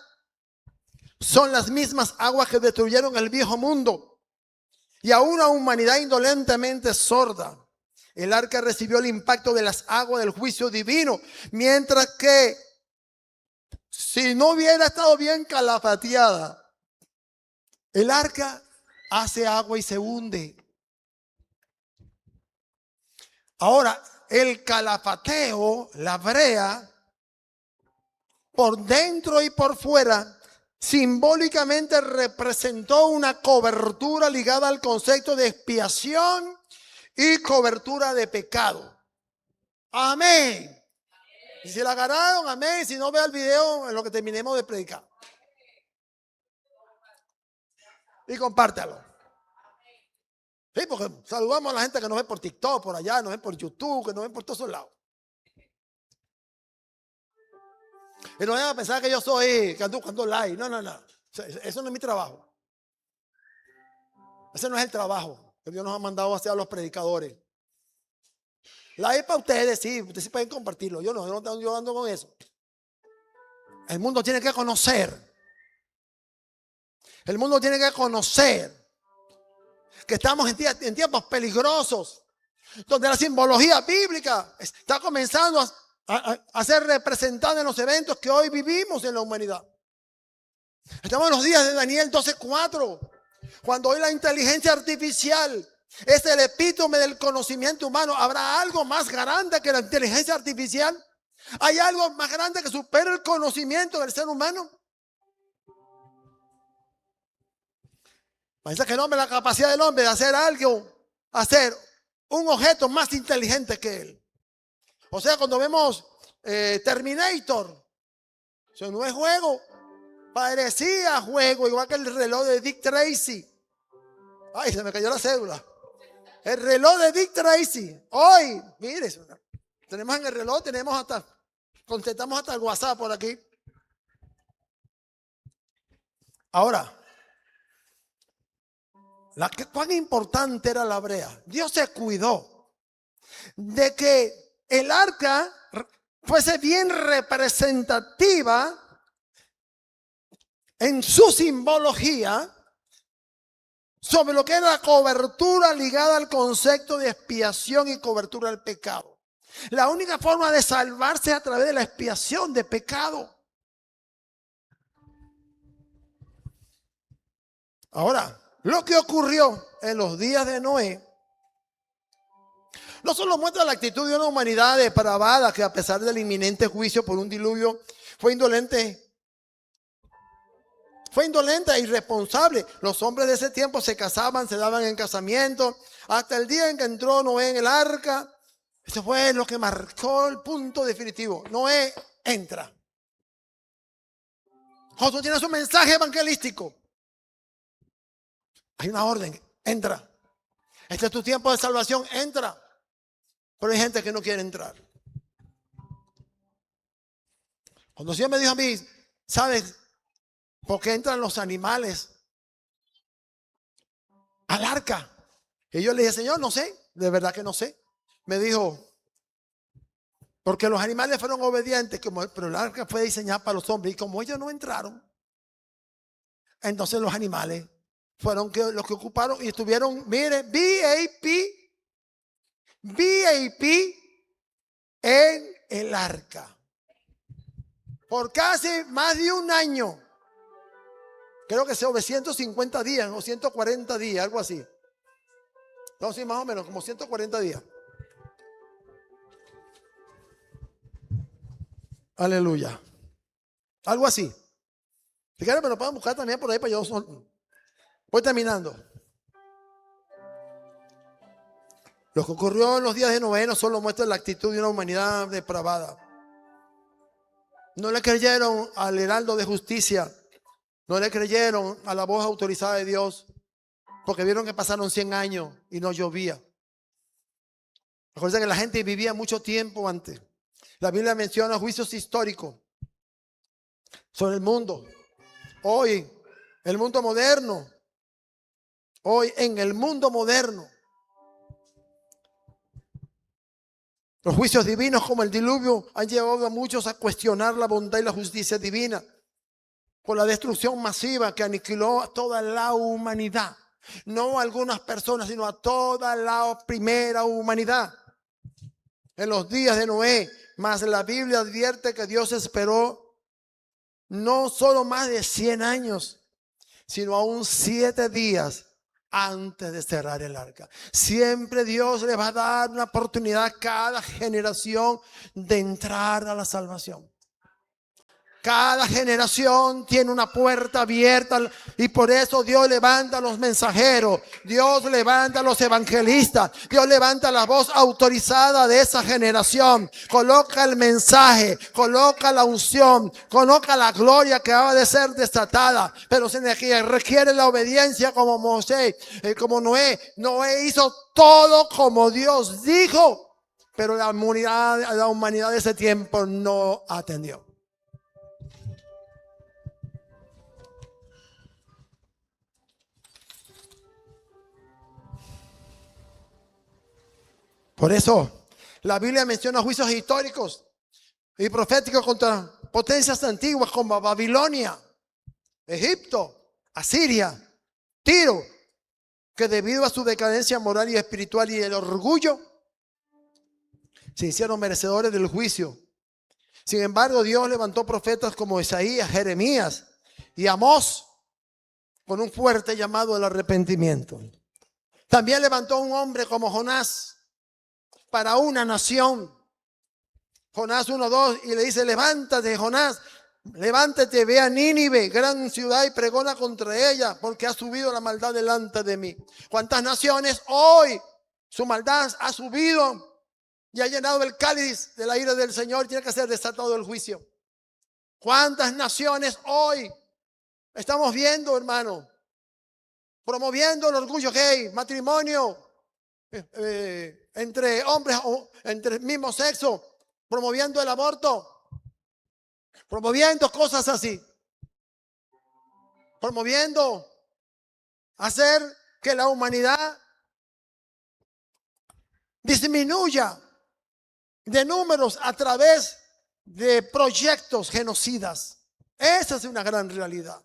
son las mismas aguas que destruyeron el viejo mundo y a una humanidad indolentemente sorda. El arca recibió el impacto de las aguas del juicio divino, mientras que si no hubiera estado bien calafateada, el arca hace agua y se hunde. Ahora, el calafateo, la brea, por dentro y por fuera, simbólicamente representó una cobertura ligada al concepto de expiación, y cobertura de pecado. Amén. Y si la agarraron, amén. Si no, vea el video en lo que terminemos de predicar. Y compártelo. Sí, porque saludamos a la gente que nos ve por TikTok, por allá, nos ve por YouTube, que nos ve por todos lados. Y no vayan a pensar que yo soy, que ando buscando like. No. Eso no es mi trabajo. Ese no es el trabajo que Dios nos ha mandado a hacer a los predicadores. Like para ustedes sí pueden compartirlo. Yo ando con eso. El mundo tiene que conocer. El mundo tiene que conocer que estamos en tiempos peligrosos, donde la simbología bíblica está comenzando a ser representada en los eventos que hoy vivimos en la humanidad. Estamos en los días de Daniel 12:4, cuando hoy la inteligencia artificial es el epítome del conocimiento humano. ¿Habrá algo más grande que la inteligencia artificial? ¿Hay algo más grande que supere el conocimiento del ser humano? Parece que el hombre, la capacidad del hombre de hacer algo, hacer un objeto más inteligente que él. O sea, cuando vemos Terminator, eso no es juego, parecía juego, igual que el reloj de Dick Tracy. Ay, se me cayó la cédula. El reloj de Dick Tracy. Hoy, mire, tenemos en el reloj, contestamos hasta el WhatsApp por aquí. Ahora, cuán importante era la brea. Dios se cuidó de que el arca fuese bien representativa en su simbología sobre lo que era la cobertura ligada al concepto de expiación y cobertura del pecado. La única forma de salvarse es a través de la expiación de pecado. Ahora, lo que ocurrió en los días de Noé no solo muestra la actitud de una humanidad depravada que, a pesar del inminente juicio por un diluvio, fue indolente e irresponsable. Los hombres de ese tiempo se casaban, se daban en casamiento, hasta el día en que entró Noé en el arca. Eso fue lo que marcó el punto definitivo. Noé entra. Josué tiene su mensaje evangelístico. Hay una orden, entra. Este es tu tiempo de salvación, entra. Pero hay gente que no quiere entrar. Cuando el Señor me dijo a mí, ¿sabes por qué entran los animales al arca? Y yo le dije, Señor, no sé, de verdad que no sé. Me dijo, porque los animales fueron obedientes, pero el arca fue diseñada para los hombres. Y como ellos no entraron, entonces los animales fueron los que ocuparon y estuvieron, mire, VIP en el arca. Por casi más de un año. Creo que sobre 150 días o 140 días, algo así. No, sí, más o menos, como 140 días. Aleluya. Algo así. Si quieren me lo pueden buscar también por ahí para yo. Voy terminando. Lo que ocurrió en los días de Noé no solo muestra la actitud de una humanidad depravada. No le creyeron al heraldo de justicia. No le creyeron a la voz autorizada de Dios. Porque vieron que pasaron 100 años y no llovía. Recuerda que la gente vivía mucho tiempo antes. La Biblia menciona juicios históricos sobre el mundo. Hoy, el mundo moderno. Hoy, en el mundo moderno, los juicios divinos como el diluvio han llevado a muchos a cuestionar la bondad y la justicia divina por la destrucción masiva que aniquiló a toda la humanidad. No a algunas personas, sino a toda la primera humanidad. En los días de Noé, mas la Biblia advierte que Dios esperó no solo más de 100 años, sino aún 7 días antes de cerrar el arca. Siempre Dios le va a dar una oportunidad a cada generación de entrar a la salvación. Cada generación tiene una puerta abierta y por eso Dios levanta a los mensajeros, Dios levanta a los evangelistas, Dios levanta la voz autorizada de esa generación, coloca el mensaje, coloca la unción, coloca la gloria que va de ser desatada, pero se requiere la obediencia como Moisés, como Noé. Noé hizo todo como Dios dijo, pero la humanidad de ese tiempo no atendió. Por eso la Biblia menciona juicios históricos y proféticos contra potencias antiguas como Babilonia, Egipto, Asiria, Tiro, que debido a su decadencia moral y espiritual y el orgullo, se hicieron merecedores del juicio. Sin embargo, Dios levantó profetas como Isaías, Jeremías y Amós con un fuerte llamado al arrepentimiento. También levantó un hombre como Jonás para una nación. Jonás 1:2 y le dice: levántate, Jonás, levántate, ve a Nínive, gran ciudad, y pregona contra ella, porque ha subido la maldad delante de mí. ¿Cuántas naciones hoy su maldad ha subido y ha llenado el cáliz de la ira del Señor? Tiene que ser desatado el juicio. ¿Cuántas naciones hoy estamos viendo, hermano, promoviendo el orgullo gay, matrimonio entre hombres o entre el mismo sexo, promoviendo el aborto, promoviendo cosas así, promoviendo hacer que la humanidad disminuya de números a través de proyectos genocidas? Esa es una gran realidad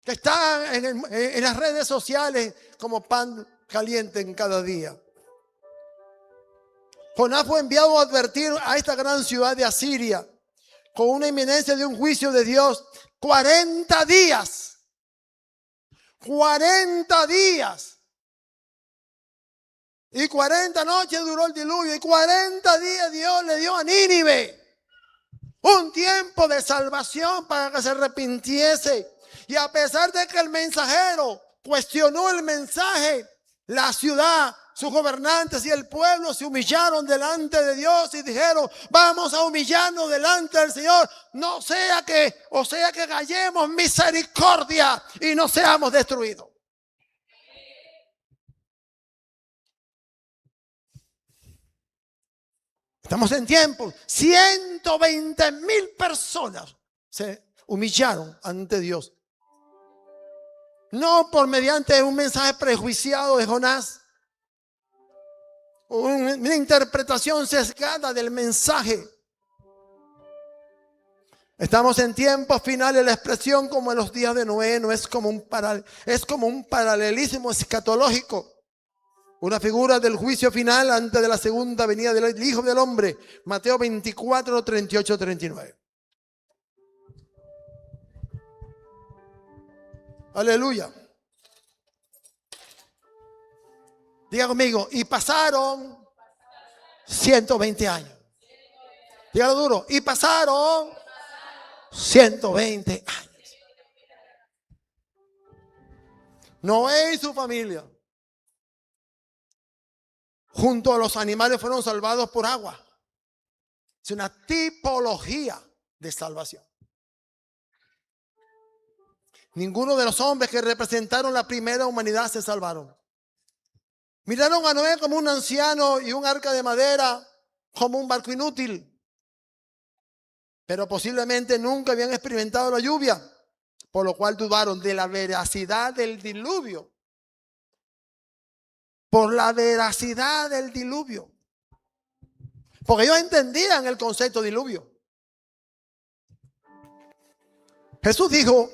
que está en las redes sociales como pan caliente en cada día. Jonás fue enviado a advertir a esta gran ciudad de Asiria con una inminencia de un juicio de Dios. 40 días. 40 días. Y 40 noches duró el diluvio. Y 40 días Dios le dio a Nínive un tiempo de salvación para que se arrepintiese. Y a pesar de que el mensajero cuestionó el mensaje, la ciudad, sus gobernantes y el pueblo se humillaron delante de Dios y dijeron: vamos a humillarnos delante del Señor, no sea que hallemos misericordia y no seamos destruidos. Estamos en tiempos, 120,000 personas se humillaron ante Dios. No por mediante un mensaje prejuiciado de Jonás, una interpretación sesgada del mensaje. Estamos en tiempos finales. La expresión como en los días de Noé no es como un paralelismo escatológico, una figura del juicio final antes de la segunda venida del Hijo del Hombre. Mateo 24, 38, 39. Aleluya. Diga conmigo: y pasaron 120 años. Dígalo duro: y pasaron 120 años. Noé y su familia, junto a los animales, fueron salvados por agua. Es una tipología de salvación. Ninguno de los hombres que representaron la primera humanidad se salvaron. Miraron a Noé como un anciano y un arca de madera como un barco inútil. Pero posiblemente nunca habían experimentado la lluvia, por lo cual dudaron de la veracidad del diluvio. Por la veracidad del diluvio. Porque ellos entendían el concepto de diluvio. Jesús dijo: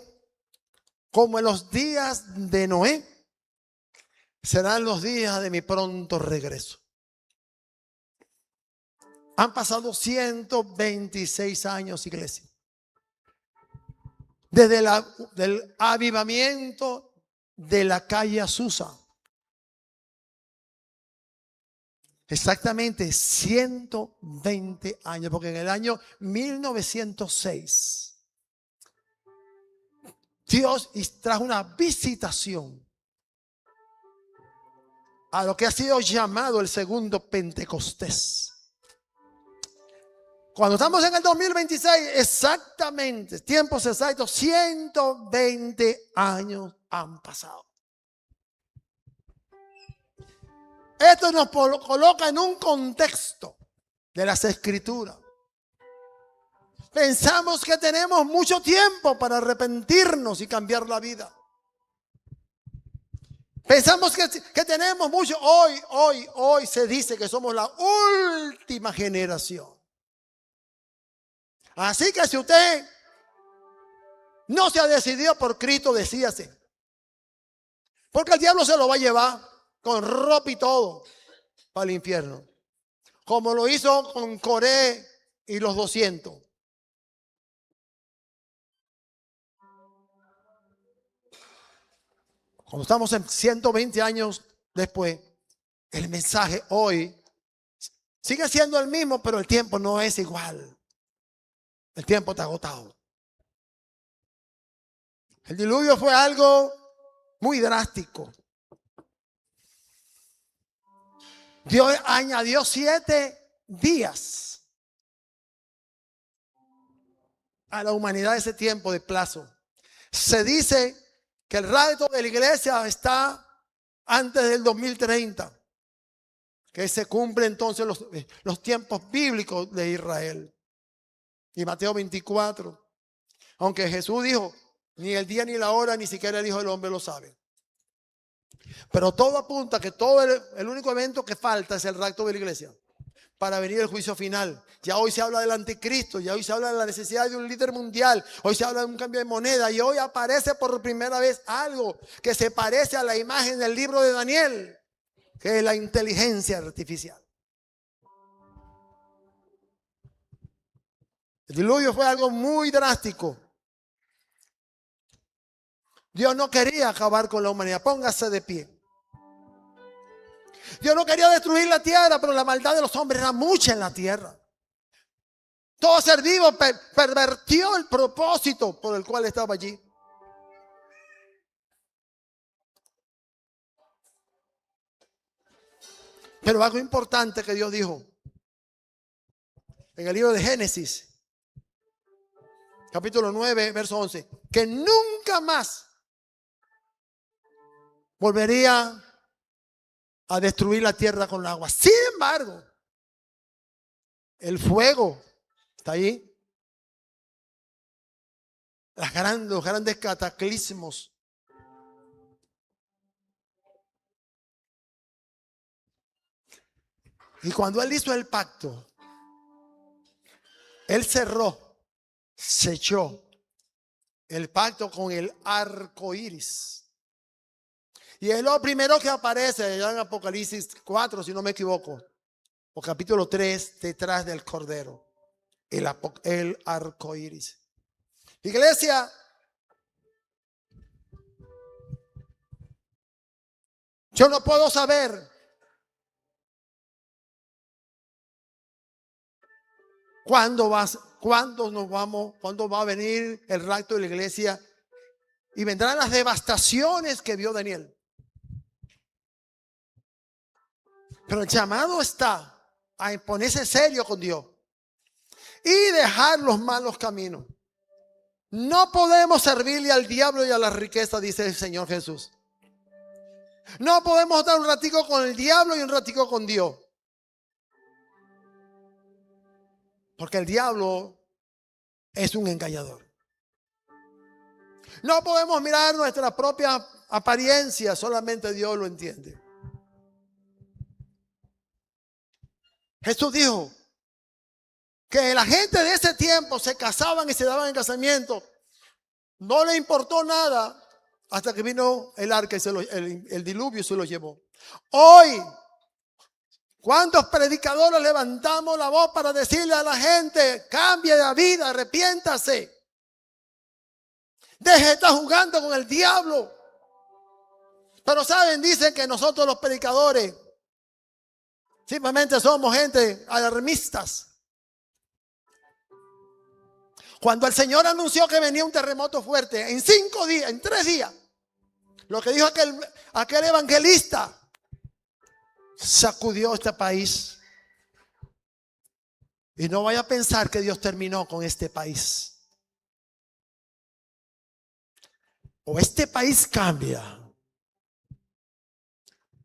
como en los días de Noé, serán los días de mi pronto regreso. Han pasado 126 años, iglesia. Desde el avivamiento de la calle Azusa. Exactamente 120 años, porque en el año 1906 Dios trajo una visitación a lo que ha sido llamado el segundo Pentecostés. Cuando estamos en el 2026, exactamente, tiempos exactos, 120 años han pasado. Esto nos coloca en un contexto de las Escrituras. Pensamos que tenemos mucho tiempo para arrepentirnos y cambiar la vida. Pensamos que tenemos mucho. Hoy se dice que somos la última generación. Así que si usted no se ha decidido por Cristo, decídase. Porque el diablo se lo va a llevar con ropa y todo para el infierno. Como lo hizo con Coré y los 200. Cuando estamos en 120 años después, el mensaje hoy sigue siendo el mismo, pero el tiempo no es igual. El tiempo está agotado. El diluvio fue algo muy drástico. Dios añadió 7 días a la humanidad ese tiempo de plazo. Se dice que el rapto de la iglesia está antes del 2030, que se cumple entonces los tiempos bíblicos de Israel. Y Mateo 24, aunque Jesús dijo, ni el día ni la hora, ni siquiera el Hijo del Hombre lo sabe. Pero todo apunta a que el único evento que falta es el rapto de la iglesia para venir el juicio final. Ya hoy se habla del anticristo, ya hoy se habla de la necesidad de un líder mundial, hoy se habla de un cambio de moneda y hoy aparece por primera vez algo que se parece a la imagen del libro de Daniel, que es la inteligencia artificial. El diluvio fue algo muy drástico. Dios no quería acabar con la humanidad. Póngase de pie. Dios no quería destruir la tierra, pero la maldad de los hombres era mucha en la tierra. Todo ser vivo pervertió el propósito por el cual estaba allí. Pero algo importante que Dios dijo en el libro de Génesis, capítulo 9, verso 11, que nunca más volvería a destruir la tierra con agua. Sin embargo, el fuego está ahí. Los grandes cataclismos. Y cuando Él hizo el pacto, Él selló el pacto con el arco iris. Y es lo primero que aparece allá en Apocalipsis 4, si no me equivoco, o capítulo 3, detrás del Cordero, el arco iris. Iglesia, yo no puedo saber cuándo va a venir el rapto de la iglesia y vendrán las devastaciones que vio Daniel. Pero el llamado está a ponerse serio con Dios y dejar los malos caminos. No podemos servirle al diablo y a la riqueza, dice el Señor Jesús. No podemos estar un ratico con el diablo y un ratico con Dios. Porque el diablo es un engañador. No podemos mirar nuestra propia apariencia, solamente Dios lo entiende. Jesús dijo que la gente de ese tiempo se casaban y se daban en casamiento. No le importó nada hasta que vino el arca y el diluvio se lo llevó. Hoy, ¿cuántos predicadores levantamos la voz para decirle a la gente, cambie de vida, arrepiéntase? Deje de estar jugando con el diablo. Pero saben, dicen que nosotros los predicadores Simplemente somos gente alarmistas. Cuando el Señor anunció que venía un terremoto fuerte, en 5 días, en 3 días, lo que dijo aquel evangelista, sacudió este país. Y no vaya a pensar que Dios terminó con este país. O este país cambia.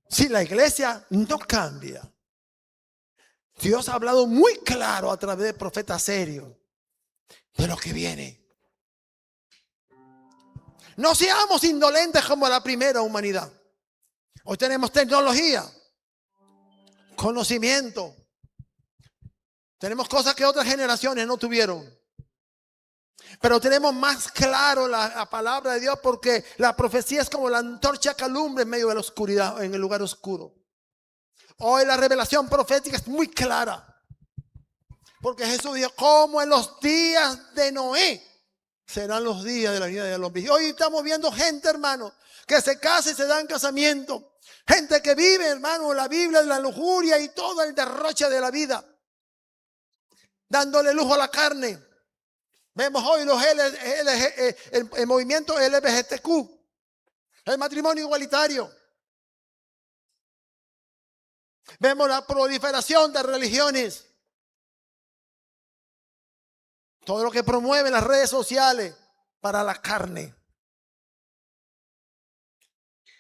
Si la iglesia no cambia. Dios ha hablado muy claro a través del profeta serio de lo que viene. No seamos indolentes como la primera humanidad. Hoy tenemos tecnología, conocimiento. Tenemos cosas que otras generaciones no tuvieron. Pero tenemos más claro la palabra de Dios, porque la profecía es como la antorcha que alumbra en medio de la oscuridad, en el lugar oscuro. Hoy la revelación profética es muy clara. Porque Jesús dijo, como en los días de Noé, serán los días de la venida del hombre. Y hoy estamos viendo gente, hermano, que se casa y se dan casamiento. Gente que vive, hermano, la Biblia de la lujuria y todo el derroche de la vida. Dándole lujo a la carne. Vemos hoy el movimiento LGBTQ, el matrimonio igualitario. Vemos la proliferación de religiones. Todo lo que promueven las redes sociales para la carne.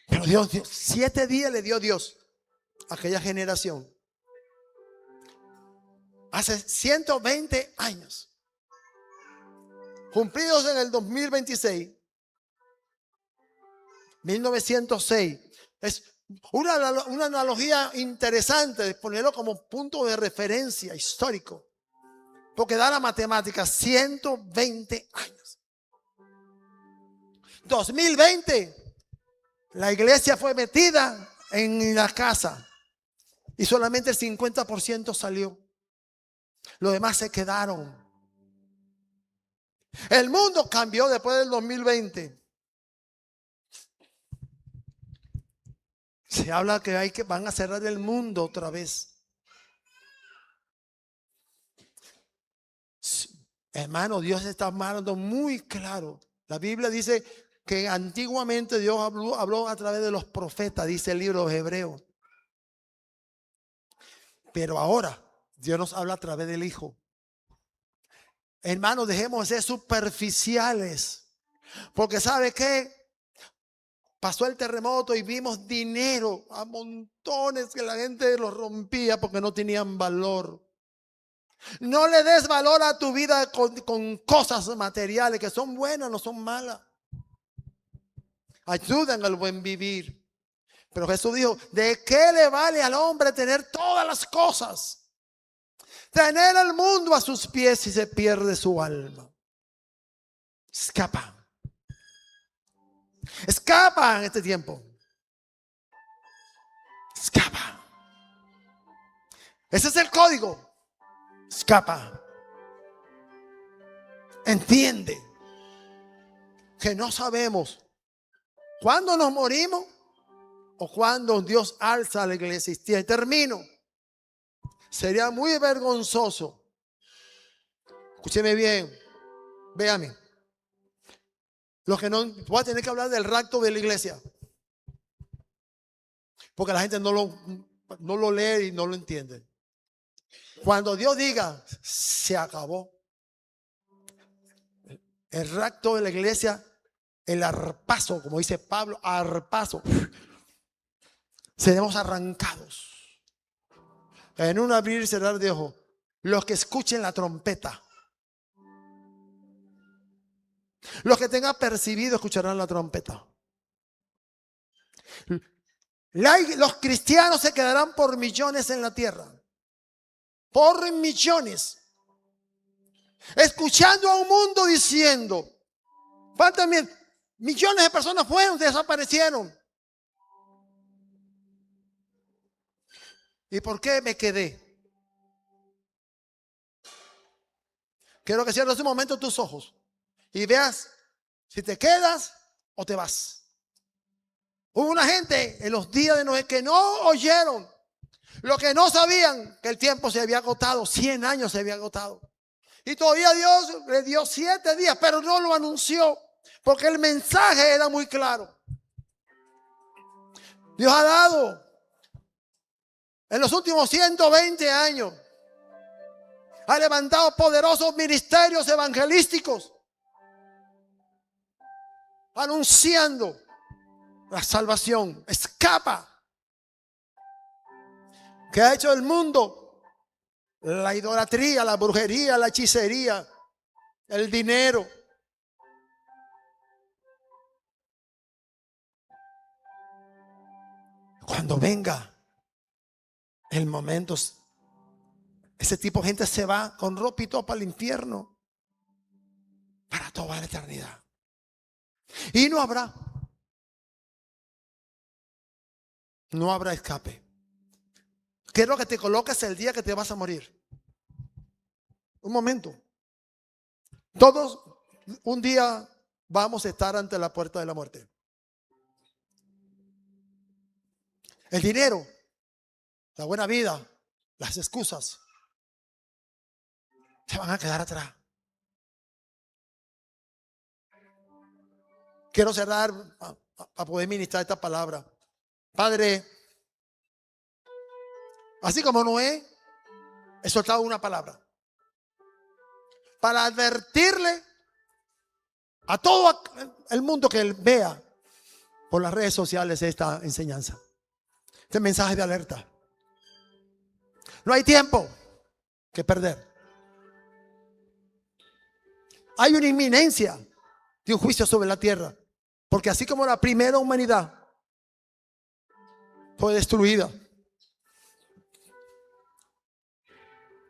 Pero Dios, 7 días le dio Dios a aquella generación. Hace 120 años. Cumplidos en el 2026. 1906. Es una analogía interesante de ponerlo como punto de referencia histórico. Porque da la matemática, 120 años. 2020, la iglesia fue metida en la casa y solamente el 50% salió. Los demás se quedaron. El mundo cambió después del 2020. Se habla que van a cerrar el mundo otra vez. Hermano, Dios está hablando muy claro. La Biblia dice que antiguamente Dios habló a través de los profetas, dice el libro de Hebreos. Pero ahora Dios nos habla a través del Hijo. Hermanos, dejemos de ser superficiales. Porque ¿sabe qué? Pasó el terremoto y vimos dinero a montones que la gente lo rompía porque no tenían valor. No le des valor a tu vida con cosas materiales que son buenas, no son malas. Ayudan al buen vivir. Pero Jesús dijo, ¿de qué le vale al hombre tener todas las cosas? Tener el mundo a sus pies y se pierde su alma. Escapa. Escapa en este tiempo. Escapa. Ese es el código. Escapa. Entiende que no sabemos cuándo nos morimos o cuándo Dios alza la iglesia. Y termino. Sería muy vergonzoso. Escúcheme bien. Véame. Lo que no voy a tener que hablar del rapto de la iglesia. Porque la gente no lo lee y no lo entiende. Cuando Dios diga, se acabó. El rapto de la iglesia, el arpazo, como dice Pablo, arpazo. Seremos arrancados. En un abrir y cerrar de ojos. Los que escuchen la trompeta. Los que tengan percibido escucharán la trompeta. Los cristianos se quedarán por millones en la tierra. Por millones. Escuchando a un mundo diciendo, ¿cuántas millones de personas fueron, desaparecieron? ¿Y por qué me quedé? Quiero que cierres un momento tus ojos y veas si te quedas o te vas. Hubo una gente en los días de Noé que no oyeron Lo que no sabían, que el tiempo se había agotado, 100 años se había agotado. Y todavía Dios le dio 7 días, pero no lo anunció, porque el mensaje era muy claro. Dios ha dado en los últimos 120 años, ha levantado poderosos ministerios evangelísticos, anunciando la salvación. Escapa. ¿Qué ha hecho el mundo? La idolatría, la brujería, la hechicería, el dinero. Cuando venga el momento, ese tipo de gente se va con ropa y todo para el infierno para toda la eternidad. Y no habrá escape. Quiero que te coloques el día que te vas a morir. Un momento. Todos un día vamos a estar ante la puerta de la muerte. El dinero, la buena vida, las excusas se van a quedar atrás. Quiero cerrar a poder ministrar esta palabra. Padre, así como Noé, he soltado una palabra para advertirle a todo el mundo que él vea por las redes sociales esta enseñanza, este mensaje de alerta. No hay tiempo que perder. Hay una inminencia de un juicio sobre la tierra, porque así como la primera humanidad fue destruida,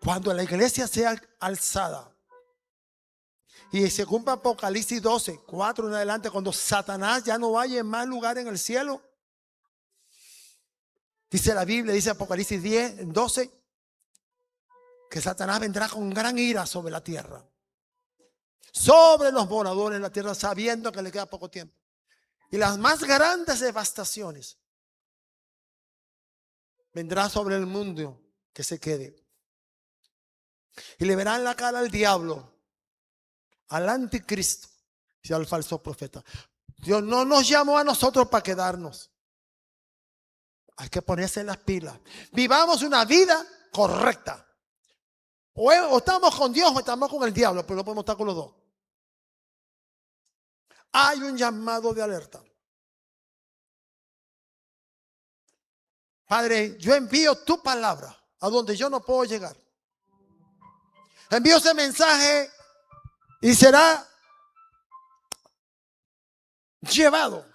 cuando la iglesia sea alzada y se cumpla Apocalipsis 12, 4 en adelante, cuando Satanás ya no vaya en más lugar en el cielo, dice la Biblia, dice Apocalipsis 10, 12, que Satanás vendrá con gran ira sobre la tierra, sobre los moradores de la tierra, sabiendo que le queda poco tiempo. Y las más grandes devastaciones vendrán sobre el mundo que se quede. Y le verán la cara al diablo, al anticristo y al falso profeta. Dios no nos llamó a nosotros para quedarnos. Hay que ponerse las pilas. Vivamos una vida correcta. O estamos con Dios o estamos con el diablo, pero no podemos estar con los dos. Hay un llamado de alerta. Padre, yo envío tu palabra a donde yo no puedo llegar. Envío ese mensaje y será llevado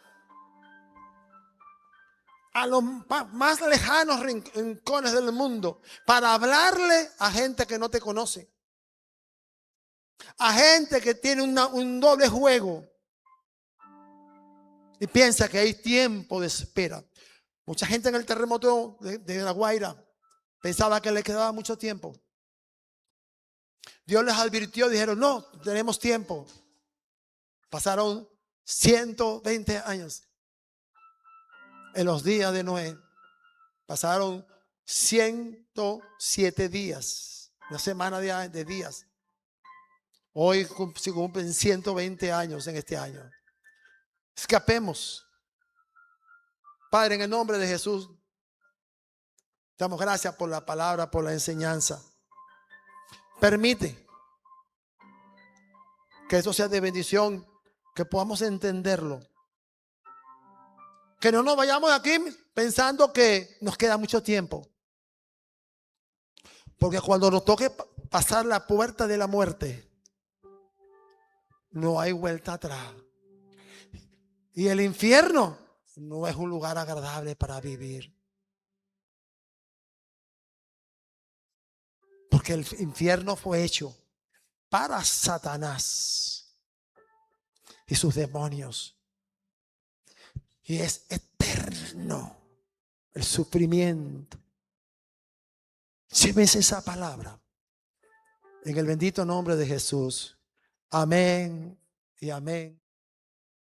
a los más lejanos rincones del mundo para hablarle a gente que no te conoce, a gente que tiene un doble juego y piensa que hay tiempo de espera. Mucha gente en el terremoto de La Guaira pensaba que le quedaba mucho tiempo. Dios les advirtió, dijeron, no, tenemos tiempo. Pasaron 120 años. En los días de Noé pasaron 107 días, una semana de días. Hoy se cumplen 120 años en este año. Escapemos. Padre, en el nombre de Jesús, damos gracias por la palabra, por la enseñanza. Permite que eso sea de bendición, que podamos entenderlo. Que no nos vayamos aquí pensando que nos queda mucho tiempo. Porque cuando nos toque pasar la puerta de la muerte, no hay vuelta atrás. Y el infierno no es un lugar agradable para vivir. Porque el infierno fue hecho para Satanás y sus demonios. Y es eterno el sufrimiento. Llévese esa palabra en el bendito nombre de Jesús. Amén y amén.